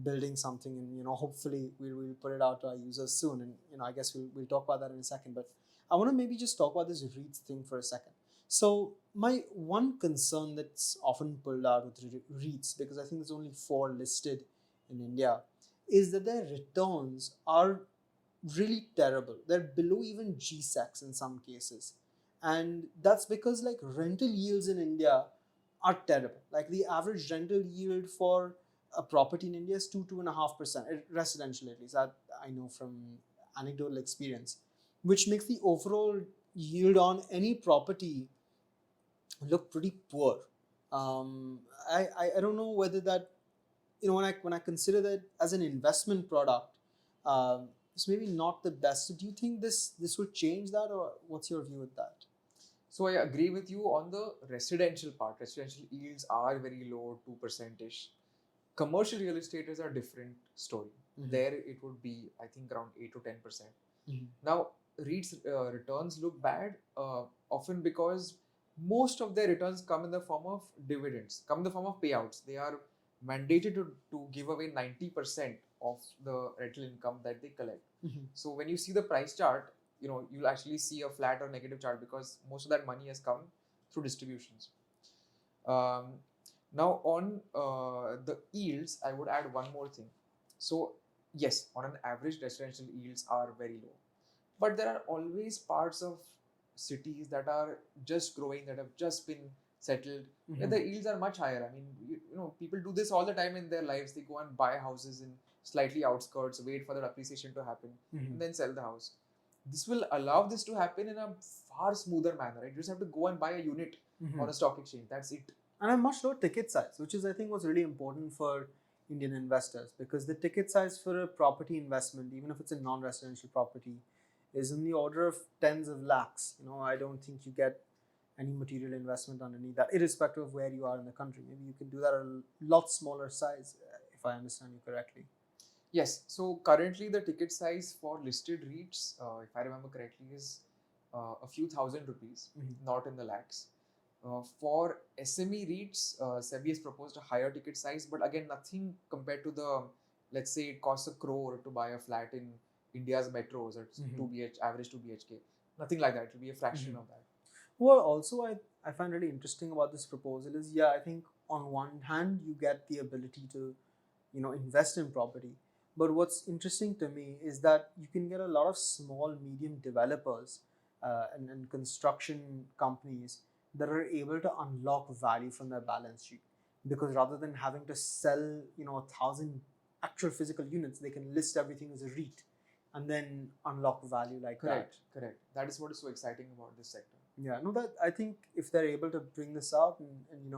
Speaker 1: building something, and hopefully we'll put it out to our users soon. And I guess we'll talk about that in a second. But I want to maybe just talk about this REITs thing for a second. So my one concern that's often pulled out with REITs, because I think there's only 4 listed in India, is that their returns are really terrible. They're below even GSECs in some cases. And that's because like rental yields in India are terrible. Like the average rental yield for a property in India is 2.5%, residential at least. That I know from anecdotal experience, which makes the overall yield on any property look pretty poor. I don't know whether that, when I consider that as an investment product, it's maybe not the best. So do you think this would change that, or what's your view with that?
Speaker 2: So I agree with you on the residential part. Residential yields are very low, 2%-ish. Commercial real estate is a different story. There it would be, I think, around 8 to 10%. Now, REITs returns look bad often because most of their returns come in the form of dividends, come in the form of payouts. They are mandated to give away 90% of the rental income that they collect. So when you see the price chart, you'll actually see a flat or negative chart because most of that money has come through distributions. Now on the yields, I would add one more thing. So yes, on an average, residential yields are very low, but there are always parts of cities that are just growing, that have just been settled, where the yields are much higher. I mean, people do this all the time in their lives. They go and buy houses in slightly outskirts, wait for the appreciation to happen, and then sell the house. This will allow this to happen in a far smoother manner. Right? You just have to go and buy a unit on a stock exchange. That's it.
Speaker 1: And a much lower ticket size, which is, I think, what's really important for Indian investors, because the ticket size for a property investment, even if it's a non-residential property, is in the order of tens of lakhs. I don't think you get any material investment underneath that, irrespective of where you are in the country. Maybe you can do that at a lot smaller size, if I understand you correctly.
Speaker 2: Yes. So currently the ticket size for listed REITs, if I remember correctly, is a few thousand rupees, not in the lakhs. For SME REITs, SEBI has proposed a higher ticket size, but again, nothing compared to the, let's say it costs 1 crore to buy a flat in India's metros, it's average 2 BHK. Nothing like that. It will be a fraction of that.
Speaker 1: Well, also I find really interesting about this proposal is, I think on one hand you get the ability to, invest in property. But what's interesting to me is that you can get a lot of small, medium developers and construction companies that are able to unlock value from their balance sheet. Because rather than having to sell, 1,000 actual physical units, they can list everything as a REIT and then unlock value like that.
Speaker 2: Correct. That is what is so exciting about this sector.
Speaker 1: Yeah, no, that I think if they're able to bring this out and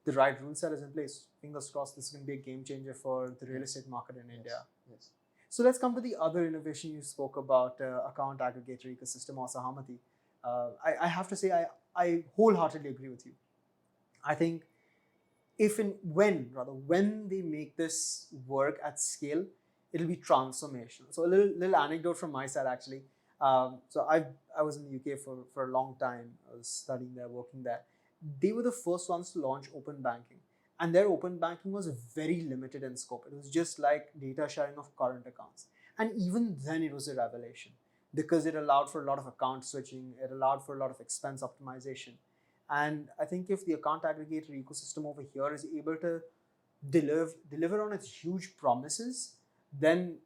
Speaker 1: the right rule set is in place, fingers crossed, this is going to be a game changer for the real estate market in India.
Speaker 2: Yes.
Speaker 1: So let's come to the other innovation you spoke about, account aggregator ecosystem or Sahamati. I have to say, I wholeheartedly agree with you. I think when they make this work at scale, it'll be transformational. So a little anecdote from my side actually. So I was in the UK for a long time. I was studying there, working there. They were the first ones to launch open banking. And their open banking was very limited in scope. It was just like data sharing of current accounts. And even then it was a revelation because it allowed for a lot of account switching. It allowed for a lot of expense optimization. And I think if the account aggregator ecosystem over here is able to deliver on its huge promises, then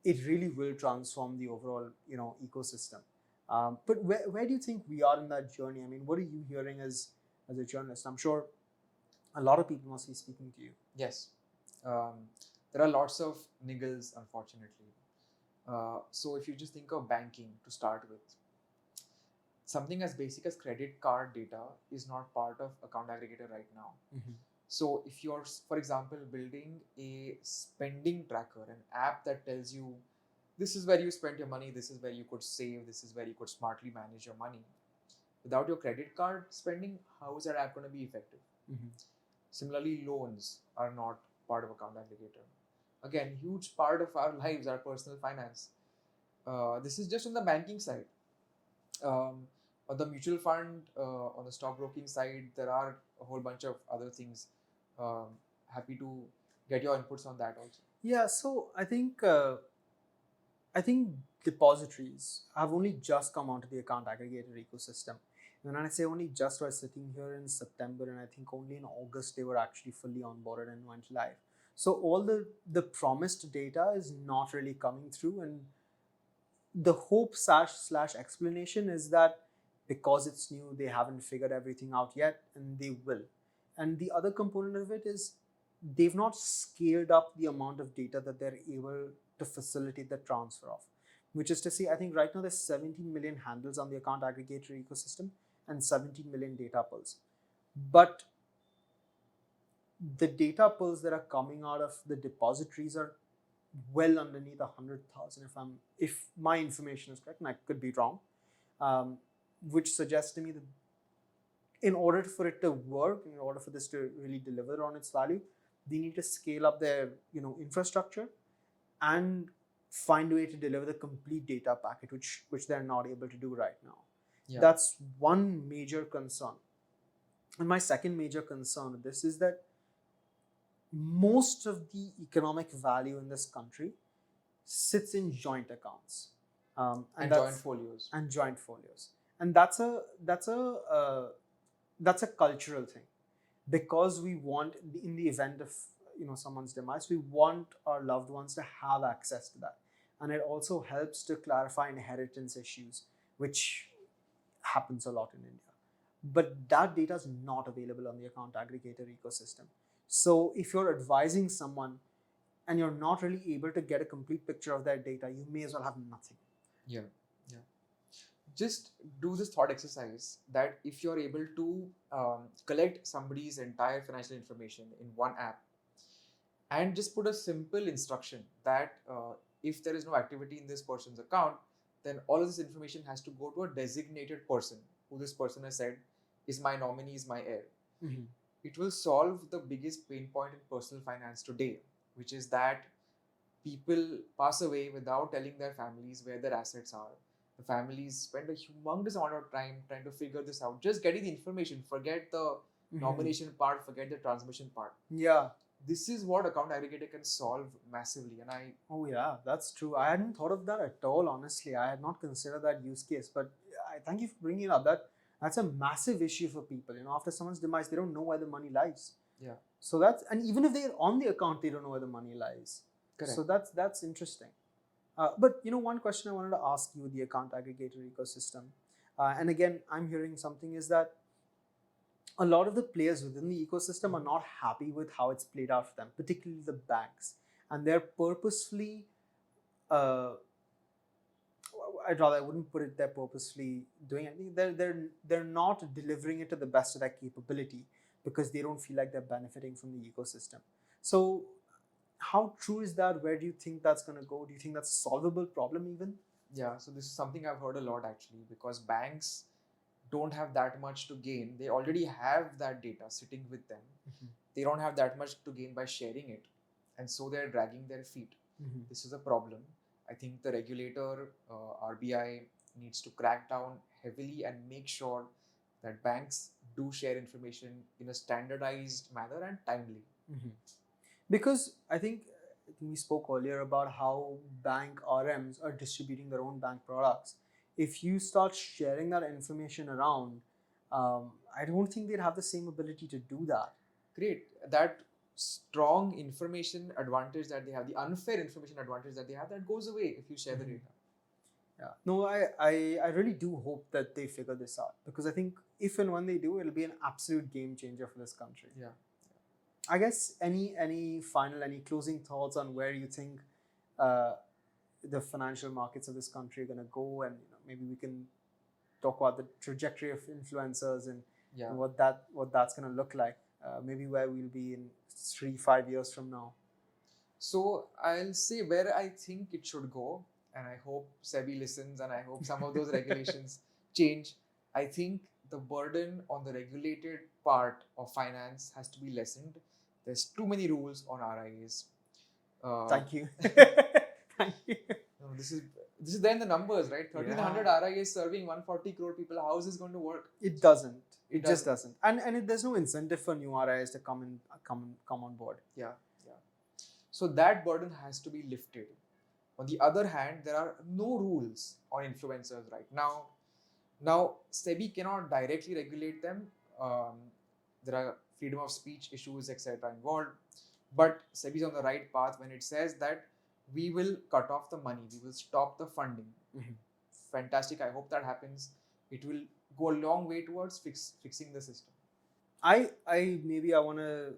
Speaker 1: it really will transform the overall ecosystem. But where do you think we are in that journey? I mean, what are you hearing as a journalist? I'm sure a lot of people must be speaking to you.
Speaker 2: Yes. There are lots of niggles, unfortunately. So if you just think of banking to start with, something as basic as credit card data is not part of account aggregator right now.
Speaker 1: Mm-hmm.
Speaker 2: So if you're, for example, building a spending tracker, an app that tells you this is where you spend your money, this is where you could save, this is where you could smartly manage your money. Without your credit card spending, how is that app going to be effective?
Speaker 1: Mm-hmm.
Speaker 2: Similarly, loans are not part of account aggregator. Again, huge part of our lives, our personal finance. This is just on the banking side. On the mutual fund, on the stockbroking side, there are a whole bunch of other things. Happy to get your inputs on that also.
Speaker 1: Yeah, so I think depositories have only just come onto the account aggregator ecosystem. And when I say only just, we're sitting here in September, and I think only in August they were actually fully onboarded and went live. So all the promised data is not really coming through, and the hope slash explanation is that because it's new, they haven't figured everything out yet, and they will. And the other component of it is they've not scaled up the amount of data that they're able to facilitate the transfer of. Which is to say, I think right now there's 17 million handles on the account aggregator ecosystem and 17 million data pulls. But the data pulls that are coming out of the depositories are well underneath 100,000 if my information is correct, and I could be wrong, which suggests to me that in order for it to work, in order for this to really deliver on its value, they need to scale up their infrastructure and find a way to deliver the complete data package, which they're not able to do right now. Yeah. That's one major concern. And my second major concern with this is that most of the economic value in this country sits in joint accounts
Speaker 2: and joint folios.
Speaker 1: And that's a cultural thing, because we want, in the event of someone's demise, we want our loved ones to have access to that. And it also helps to clarify inheritance issues, which happens a lot in India. But that data is not available on the account aggregator ecosystem. So if you're advising someone and you're not really able to get a complete picture of their data, you may as well have nothing.
Speaker 2: Yeah. Just do this thought exercise that if you're able to collect somebody's entire financial information in one app and just put a simple instruction that if there is no activity in this person's account, then all of this information has to go to a designated person who this person has said is my nominee, is my heir.
Speaker 1: Mm-hmm.
Speaker 2: It will solve the biggest pain point in personal finance today, which is that people pass away without telling their families where their assets are. The families spend a humongous amount of time trying to figure this out. Just getting the information, forget the nomination part, forget the transmission part.
Speaker 1: Yeah.
Speaker 2: This is what account aggregator can solve massively. And
Speaker 1: Oh yeah, that's true. I hadn't thought of that at all, honestly. I had not considered that use case, but I thank you for bringing it up. That's a massive issue for people. After someone's demise, they don't know where the money lies.
Speaker 2: Yeah.
Speaker 1: So and even if they're on the account, they don't know where the money lies.
Speaker 2: Correct.
Speaker 1: So that's interesting. But one question I wanted to ask you, the account aggregator ecosystem, and again, I'm hearing something is that a lot of the players within the ecosystem are not happy with how it's played out for them, particularly the banks, and they're purposefully. I wouldn't put it they're purposefully doing anything. They're not delivering it to the best of their capability because they don't feel like they're benefiting from the ecosystem. So, how true is that? Where do you think that's going to go? Do you think that's a solvable problem even?
Speaker 2: Yeah, so this is something I've heard a lot actually, because banks don't have that much to gain. They already have that data sitting with them. They don't have that much to gain by sharing it, and so they're dragging their feet. This is a problem. I think the regulator, RBI, needs to crack down heavily and make sure that banks do share information in a standardized manner and timely.
Speaker 1: Because I think we spoke earlier about how bank RMs are distributing their own bank products. If you start sharing that information around, I don't think they'd have the same ability to do that.
Speaker 2: Great. That strong information advantage that they have, the unfair information advantage that they have, that goes away if you share the data.
Speaker 1: Yeah. No, I really do hope that they figure this out, because I think if and when they do, it'll be an absolute game changer for this country.
Speaker 2: Yeah.
Speaker 1: I guess any closing thoughts on where you think the financial markets of this country are going to go, and maybe we can talk about the trajectory of influencers and what that's going to look like. Maybe where we'll be in 3-5 years from now.
Speaker 2: So I'll say where I think it should go, and I hope SEBI listens, and I hope some of those regulations change. I think the burden on the regulated part of finance has to be lessened. There's too many rules on RIAs.
Speaker 1: Thank you. Thank you.
Speaker 2: No, this is then the numbers, right? 1,300 RIAs serving 140 crore people. How is this going to work?
Speaker 1: It doesn't. It just doesn't. And there's no incentive for new RIAs to come on board.
Speaker 2: Yeah. So that burden has to be lifted. On the other hand, there are no rules on influencers right now. Now, SEBI cannot directly regulate them. There are freedom of speech issues, etc. involved. But SEBI is on the right path when it says that we will cut off the money, we will stop the funding. Fantastic. I hope that happens. It will go a long way towards fixing the system.
Speaker 1: I want to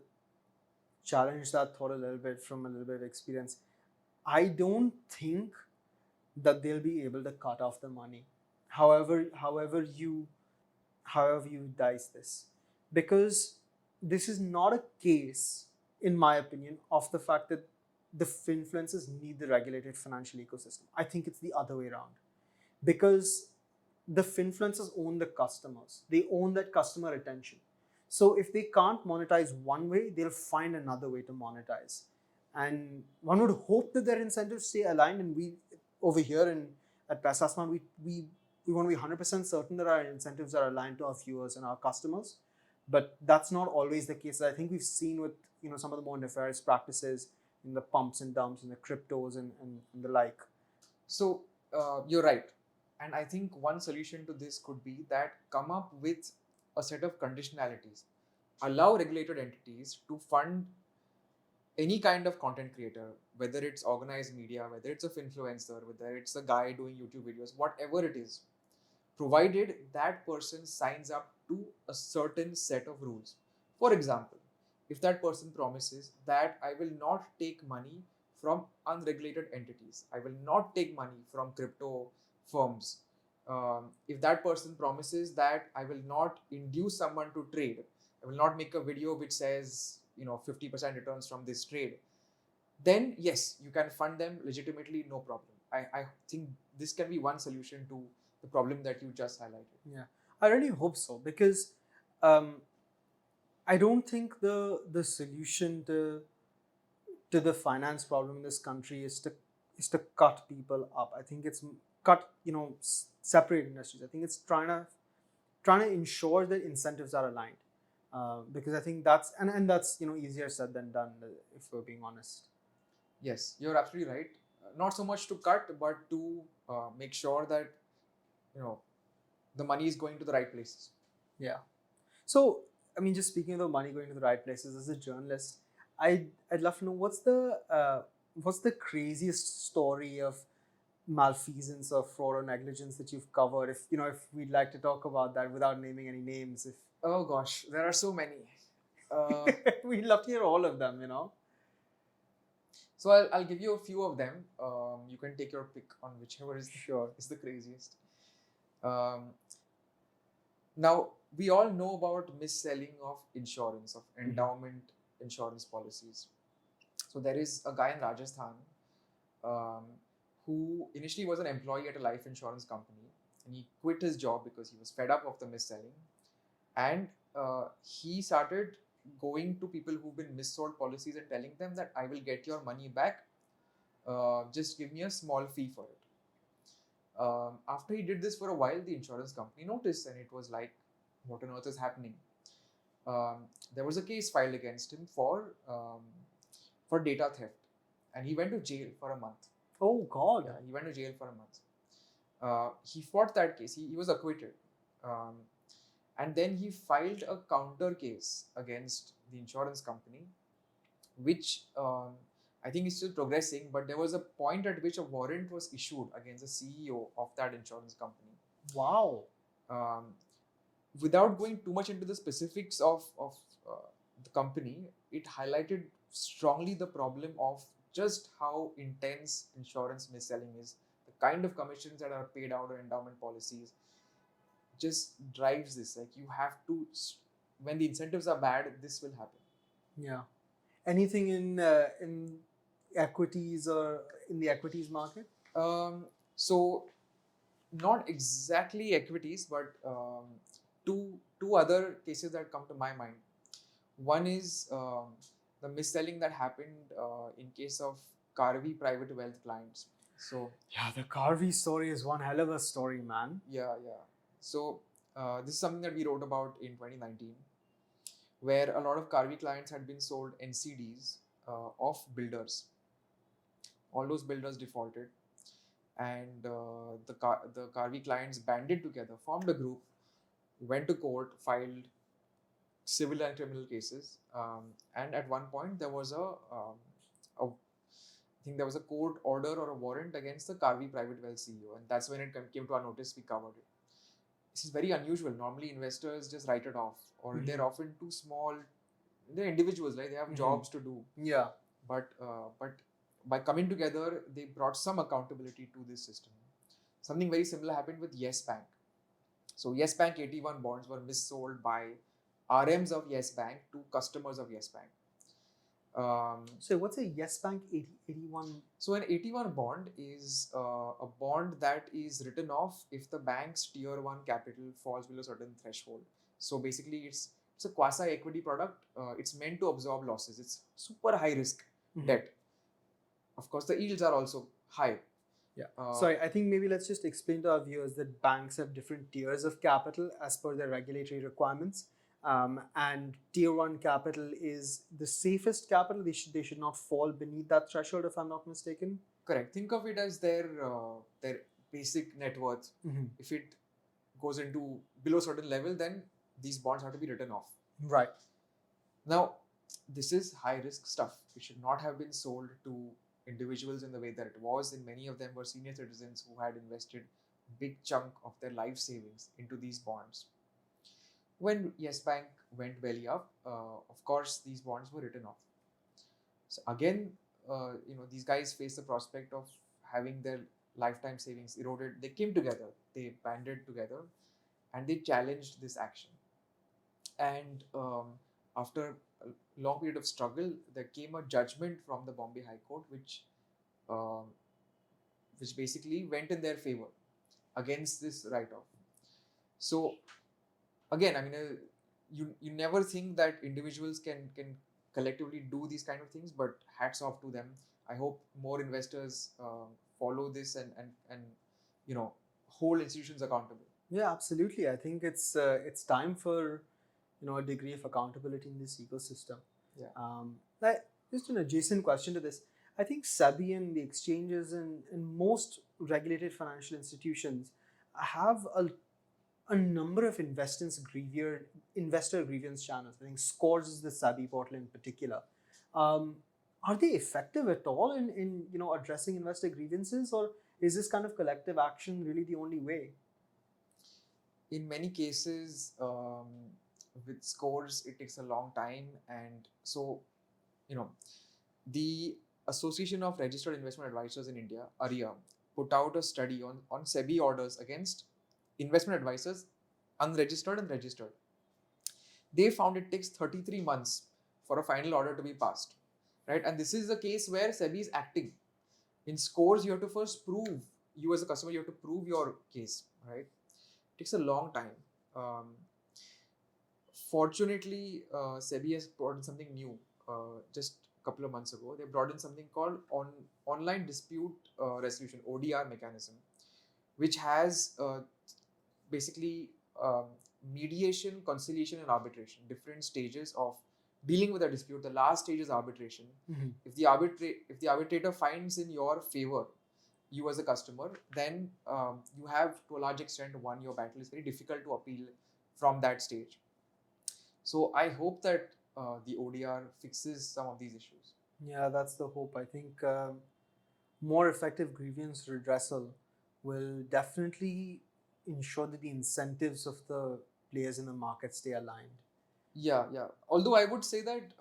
Speaker 1: challenge that thought a little bit from a little bit of experience. I don't think that they'll be able to cut off the money, however you dice this, because this is not a case, in my opinion, of the fact that the Finfluencers need the regulated financial ecosystem. I think it's the other way around, because the Finfluencers own the customers. They own that customer attention. So if they can't monetize one way, they'll find another way to monetize. And one would hope that their incentives stay aligned. And we, over here at Paisasman, we want to be 100% certain that our incentives are aligned to our viewers and our customers. But that's not always the case. I think we've seen with some of the more nefarious practices in the pumps and dumps and the cryptos and the like.
Speaker 2: So you're right. And I think one solution to this could be that come up with a set of conditionalities. Allow regulated entities to fund any kind of content creator, whether it's organized media, whether it's a Finfluencer, whether it's a guy doing YouTube videos, whatever it is, provided that person signs up to a certain set of rules. For example, if that person promises that I will not take money from unregulated entities, I will not take money from crypto firms, if that person promises that I will not induce someone to trade, I will not make a video which says 50% returns from this trade, then yes, you can fund them legitimately, no problem. I think this can be one solution to the problem that you just highlighted.
Speaker 1: Yeah, I really hope so, because I don't think the solution to the finance problem in this country is to cut people up. I think it's separate industries. I think it's trying to ensure that incentives are aligned, because I think that's and that's easier said than done, if we're being honest.
Speaker 2: Yes, you're absolutely right. Not so much to cut, but to make sure that the money is going to the right places.
Speaker 1: Yeah. So just speaking of the money going to the right places, as a journalist, I'd love to know what's the craziest story of malfeasance or fraud or negligence that you've covered, if we'd like to talk about that without naming any names,
Speaker 2: Oh gosh, there are so many. Uh,
Speaker 1: We'd love to hear all of them,
Speaker 2: so I'll give you a few of them. You can take your pick on whichever
Speaker 1: Sure.
Speaker 2: is the craziest. Um, Now, we all know about mis-selling of insurance, of endowment insurance policies. So there is a guy in Rajasthan um, who initially was an employee at a life insurance company, and he quit his job because he was fed up of the mis-selling, and he started going to people who've been mis-sold policies and telling them that I will get your money back, just give me a small fee for it. After he did this for a while, the insurance company noticed, and it was like, what on earth is happening? There was a case filed against him for data theft, and he went to jail for a month.
Speaker 1: Oh God.
Speaker 2: Yeah, he went to jail for a month. He fought that case. He was acquitted, and then he filed a counter case against the insurance company, which I think is still progressing. But there was a point at which a warrant was issued against the CEO of that insurance company.
Speaker 1: Wow.
Speaker 2: Without going too much into the specifics of the company, it highlighted strongly the problem of just how intense insurance mis-selling is. The kind of commissions that are paid out on endowment policies just drives this. Like, you have to, when the incentives are bad, this will happen.
Speaker 1: Yeah. Anything in equities or in the equities market?
Speaker 2: So not exactly equities, but two other cases that come to my mind. One is the mis-selling that happened in case of Karvi private wealth clients. So
Speaker 1: Yeah, the Karvi story is one hell of a story, man.
Speaker 2: yeah. So this is something that we wrote about in 2019, where a lot of Karvi clients had been sold NCDs of builders. All those builders defaulted, and the Karvi clients banded together, formed a group, went to court, filed civil and criminal cases, and at one point there was I think there was a court order or a warrant against the Karvi private wealth CEO, and that's when it came to our notice. We covered it. This is very unusual. Normally, investors just write it off, or they're often too small. They're individuals, right? They have jobs to do.
Speaker 1: Yeah.
Speaker 2: But by coming together, they brought some accountability to this system. Something very similar happened with Yes Bank. So Yes Bank 81 bonds were missold by RMs of Yes Bank to customers of Yes Bank.
Speaker 1: So what's a Yes Bank 81?
Speaker 2: So an 81 bond is a bond that is written off if the bank's tier 1 capital falls below a certain threshold. So basically it's a quasi equity product. It's meant to absorb losses. It's super high risk debt. Of course, the yields are also high.
Speaker 1: Yeah. Sorry, I think maybe let's just explain to our viewers that banks have different tiers of capital as per their regulatory requirements. And tier 1 capital is the safest capital. They should not fall beneath that threshold, if I'm not mistaken.
Speaker 2: Correct. Think of it as their basic net worth. If it goes into below a certain level, then these bonds have to be written off.
Speaker 1: Right.
Speaker 2: Now, this is high risk stuff. It should not have been sold to individuals in the way that it was, and many of them were senior citizens who had invested big chunk of their life savings into these bonds. When Yes Bank went belly up, of course, these bonds were written off. So again, these guys faced the prospect of having their lifetime savings eroded. They came together, they banded together, and they challenged this action. And after a long period of struggle, there came a judgment from the Bombay High Court, which basically went in their favor against this write-off. So again, I mean, you never think that individuals can collectively do these kind of things, but hats off to them. I hope more investors follow this and hold institutions accountable.
Speaker 1: Yeah, absolutely. I think it's time for a degree of accountability in this ecosystem.
Speaker 2: Yeah.
Speaker 1: Just an adjacent question to this. I think SEBI and the exchanges and most regulated financial institutions have a number of investor grievance channels. I think Scores is the SEBI portal in particular. Are they effective at all in addressing investor grievances, or is this kind of collective action really the only way?
Speaker 2: In many cases, with scores, it takes a long time. And so, the Association of Registered Investment Advisors in India, ARIA, put out a study on SEBI orders against investment advisors, unregistered and registered. They found it takes 33 months for a final order to be passed, right? And this is a case where SEBI is acting. In scores, you have to first prove, you as a customer, you have to prove your case, right? It takes a long time. Fortunately, SEBI has brought in something new just a couple of months ago. They brought in something called online dispute resolution, ODR mechanism, which has basically mediation, conciliation, and arbitration, different stages of dealing with a dispute. The last stage is arbitration. If the arbitrator finds in your favor, you as a customer, then you have to a large extent won your battle. It's very difficult to appeal from that stage. So I hope that the ODR fixes some of these issues.
Speaker 1: Yeah, that's the hope. I think more effective grievance redressal will definitely ensure that the incentives of the players in the market stay aligned.
Speaker 2: Yeah. Although I would say that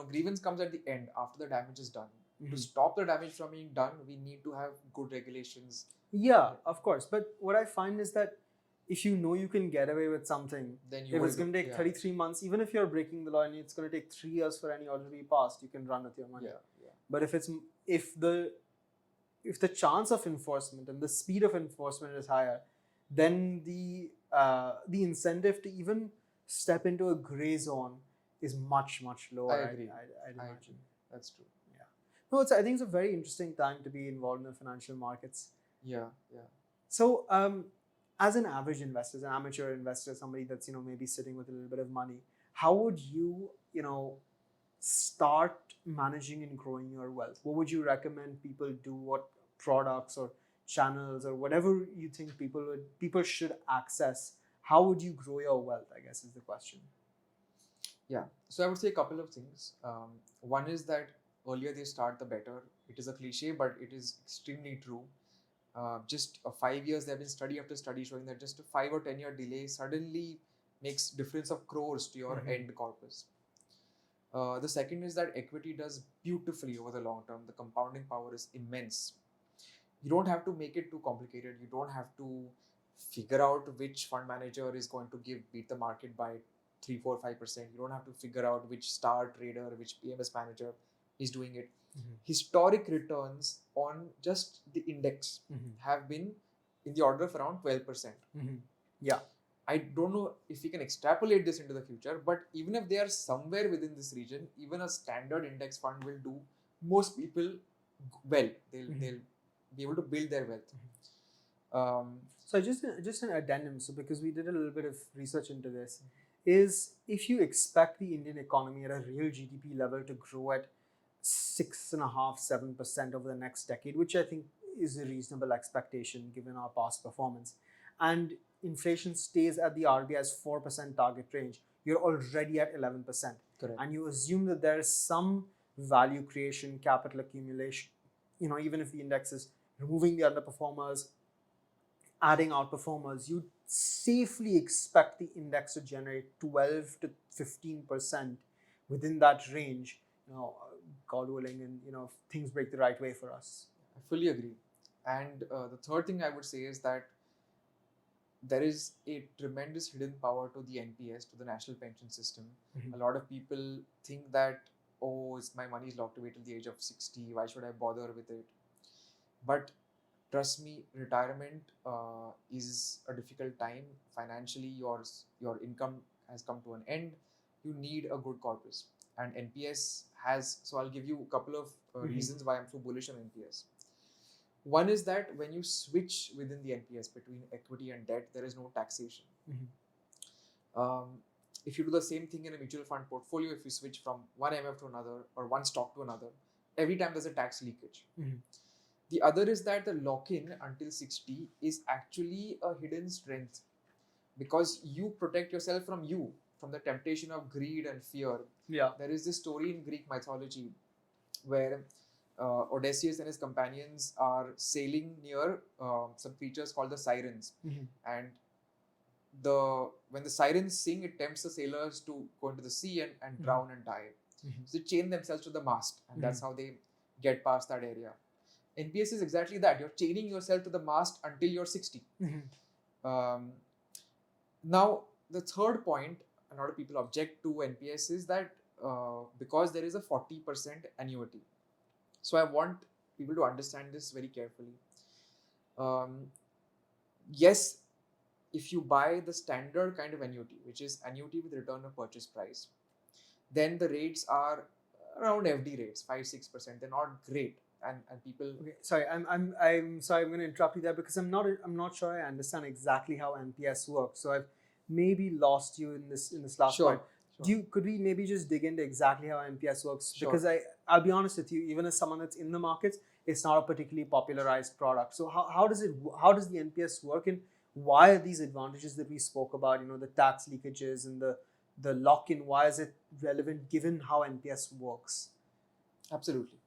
Speaker 2: grievance comes at the end after the damage is done. To stop the damage from being done, we need to have good regulations.
Speaker 1: Yeah, of course. But what I find is that if you know you can get away with something,
Speaker 2: then
Speaker 1: if it's going to take 33 months, even if you're breaking the law and it's going to take 3 years for any order to be passed, you can run with your money.
Speaker 2: Yeah.
Speaker 1: But if the chance of enforcement and the speed of enforcement is higher, then the incentive to even step into a gray zone is much lower.
Speaker 2: I agree.
Speaker 1: I'd imagine.
Speaker 2: That's true.
Speaker 1: Yeah. No, I think it's a very interesting time to be involved in the financial markets.
Speaker 2: Yeah.
Speaker 1: So, as an average investor, as an amateur investor, somebody that's maybe sitting with a little bit of money, how would you start managing and growing your wealth? What would you recommend people do? What products or channels or whatever you think people should access? How would you grow your wealth, I guess, is the question.
Speaker 2: Yeah. So I would say a couple of things. One is that earlier they start, the better. It is a cliche, but it is extremely true. Just 5 years, there have been study after study showing that just a 5 or 10 year delay suddenly makes difference of crores to your end corpus. The second is that equity does beautifully over the long term. The compounding power is immense. You don't have to make it too complicated. You don't have to figure out which fund manager is going to beat the market by 3, 4, 5%. You don't have to figure out which star trader, which PMS manager is doing it. Historic returns on just the index have been in the order of around 12%.
Speaker 1: Yeah.
Speaker 2: I don't know if we can extrapolate this into the future, but even if they are somewhere within this region, even a standard index fund will do most people well. They'll be able to build their wealth.
Speaker 1: So just an addendum. So because we did a little bit of research into this, is if you expect the Indian economy at a real GDP level to grow at 6.5-7% over the next decade, which I think is a reasonable expectation given our past performance, and inflation stays at the RBI's 4% target range, you're already at 11%.
Speaker 2: Correct.
Speaker 1: And you assume that there is some value creation, capital accumulation, even if the index is removing the underperformers, adding outperformers, you safely expect the index to generate 12 to 15% within that range, God willing, and if things break the right way for us.
Speaker 2: I fully agree. And the third thing I would say is that there is a tremendous hidden power to the NPS, to the National Pension System. A lot of people think that, my money is locked away till the age of 60. Why should I bother with it? But trust me, retirement is a difficult time. Financially, your income has come to an end. You need a good corpus. And NPS has, so I'll give you a couple of reasons why I'm so bullish on NPS. One is that when you switch within the NPS between equity and debt, there is no taxation. If you do the same thing in a mutual fund portfolio, if you switch from one MF to another or one stock to another, every time there's a tax leakage. The other is that the lock-in until 60 is actually a hidden strength because you protect yourself from the temptation of greed and fear.
Speaker 1: Yeah.
Speaker 2: There is this story in Greek mythology where Odysseus and his companions are sailing near some creatures called the sirens. And when the sirens sing, it tempts the sailors to go into the sea and drown and die. So they chain themselves to the mast, and that's how they get past that area. NPS is exactly that. You're chaining yourself to the mast until you're 60. Now, the third point, a lot of people object to NPS is that because there is a 40% annuity. So I want people to understand this very carefully. Yes, if you buy the standard kind of annuity, which is annuity with return of purchase price, then the rates are around FD rates, 5-6%. They're not great, and people.
Speaker 1: Okay, sorry, I'm sorry, I'm going to interrupt you there because I'm not sure I understand exactly how NPS works. So I've maybe lost you in this last point. Could we maybe just dig into exactly how NPS works?
Speaker 2: Sure.
Speaker 1: Because I'll be honest with you, even as someone that's in the markets, it's not a particularly popularized product. So how does the NPS work, and why are these advantages that we spoke about, the tax leakages and the lock-in, why is it relevant given how NPS works?
Speaker 2: Absolutely.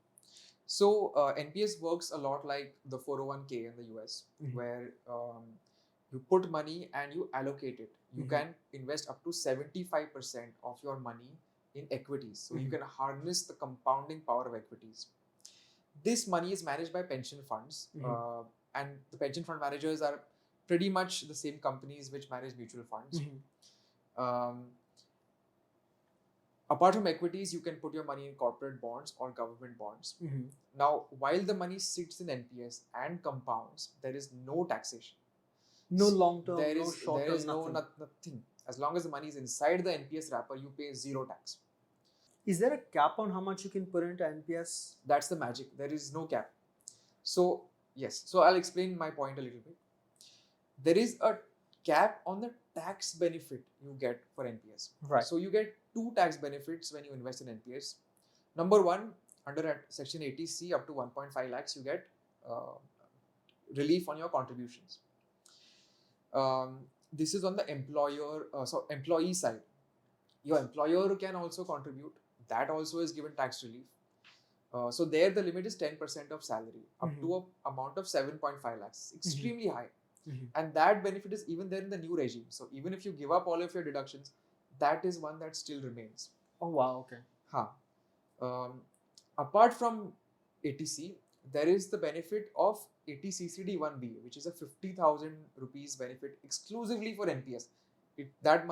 Speaker 2: So NPS works a lot like the 401k in the US, where you put money and you allocate it. You can invest up to 75% of your money in equities. So you can harness the compounding power of equities. This money is managed by pension funds, and the pension fund managers are pretty much the same companies which manage mutual funds. Apart from equities, you can put your money in corporate bonds or government bonds. Now, while the money sits in NPS and compounds, there is no taxation.
Speaker 1: No long term,
Speaker 2: no
Speaker 1: short term,
Speaker 2: there is
Speaker 1: nothing.
Speaker 2: As long as the money is inside the NPS wrapper, you pay zero tax.
Speaker 1: Is there a cap on how much you can put into NPS?
Speaker 2: That's the magic. There is no cap. So, yes. So, I'll explain my point a little bit. There is a cap on the tax benefit you get for NPS.
Speaker 1: Right.
Speaker 2: So, you get two tax benefits when you invest in NPS. Number one, under Section 80C up to 1.5 lakhs, you get relief on your contributions. This is on the employee side. Your employer can also contribute. That also is given tax relief. So there the limit is 10% of salary up to an amount of 7.5 lakhs. Extremely high. And that benefit is even there in the new regime. So even if you give up all of your deductions, that is one that still remains.
Speaker 1: Oh wow, okay.
Speaker 2: Apart from 80C, there is the benefit of 80CCD 1B, which is a 50,000 rupees benefit exclusively for NPS. That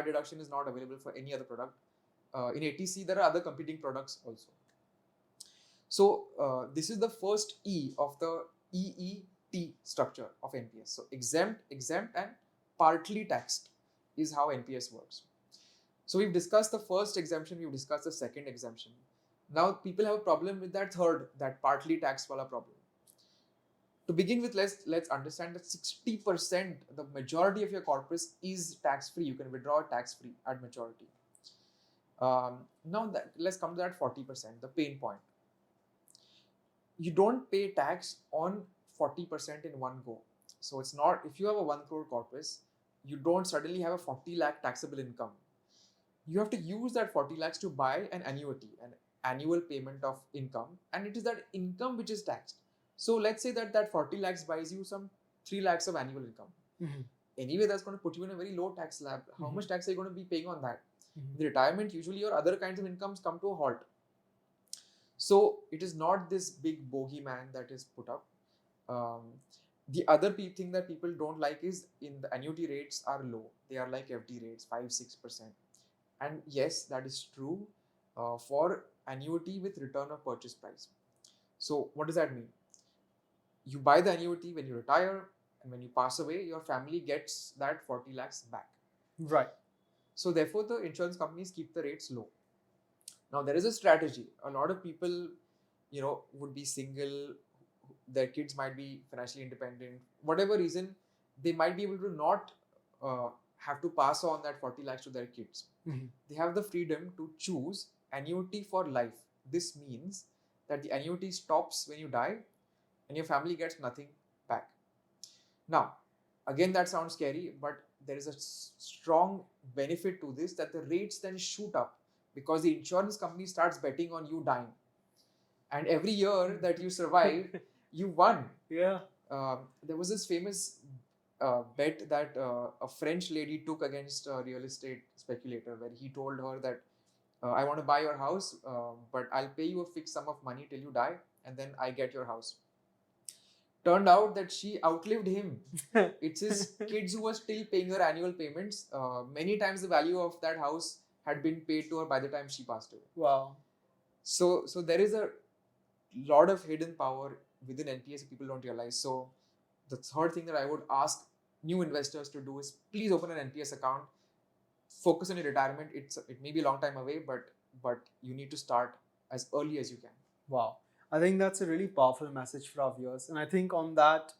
Speaker 2: deduction is not available for any other product. In 80C, there are other competing products also. So this is the first E of the EET structure of NPS. So exempt, and partly taxed is how NPS works. So we've discussed the first exemption, we've discussed the second exemption. Now people have a problem with that third, that partly taxed wala problem. To begin with, let's understand that 60%, the majority of your corpus is tax-free. You can withdraw tax-free at maturity. Now let's come to that 40%, the pain point. You don't pay tax on 40% in one go. So it's not, if you have a 1 crore corpus, you don't suddenly have a 40 lakh taxable income. You have to use that 40 lakhs to buy an annuity, an annual payment of income, and it is that income which is taxed. So let's say that 40 lakhs buys you some 3 lakhs of annual income. Anyway, that's going to put you in a very low tax slab. How much tax are you going to be paying on that? The retirement, usually your other kinds of incomes come to a halt. So it is not this big bogeyman that is put up. The other thing that people don't like is in the annuity rates are low. They are like FD rates, 5-6%. And yes, that is true for annuity with return of purchase price. So what does that mean? You buy the annuity when you retire, and when you pass away, your family gets that 40 lakhs back.
Speaker 1: Right.
Speaker 2: So therefore, the insurance companies keep the rates low. Now there is a strategy. A lot of people, would be single. Their kids might be financially independent. Whatever reason, they might be able to not have to pass on that 40 lakhs to their kids. They have the freedom to choose annuity for life. This means that the annuity stops when you die and your family gets nothing back. Now, again, that sounds scary, but there is a strong benefit to this, that the rates then shoot up because the insurance company starts betting on you dying. And every year that you survive, you won.
Speaker 1: Yeah.
Speaker 2: There was this famous bet that a French lady took against a real estate speculator, where he told her that I want to buy your house, but I'll pay you a fixed sum of money till you die, and then I get your house. Turned out that she outlived him. It's his kids who were still paying her annual payments. Many times the value of that house had been paid to her by the time she passed away.
Speaker 1: Wow.
Speaker 2: So there is a lot of hidden power within NPS that people don't realize. So the third thing that I would ask new investors to do is please open an NPS account. Focus on your retirement. It may be a long time away, but you need to start as early as you can.
Speaker 1: Wow. I think that's a really powerful message for our viewers. And I think on that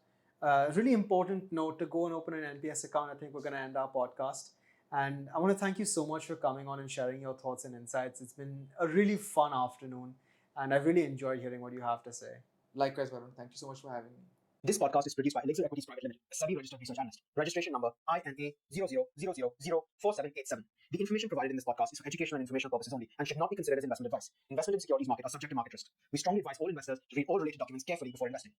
Speaker 1: really important note to go and open an NPS account, I think we're going to end our podcast. And I want to thank you so much for coming on and sharing your thoughts and insights. It's been a really fun afternoon, and I really enjoyed hearing what you have to say.
Speaker 2: Likewise, Varun. Thank you so much for having me.
Speaker 3: This podcast is produced by Elixir Equities Private Limited, a SEBI registered research analyst. Registration number INA00004787. The information provided in this podcast is for educational and informational purposes only and should not be considered as investment advice. Investment in securities market are subject to market risks. We strongly advise all investors to read all related documents carefully before investing.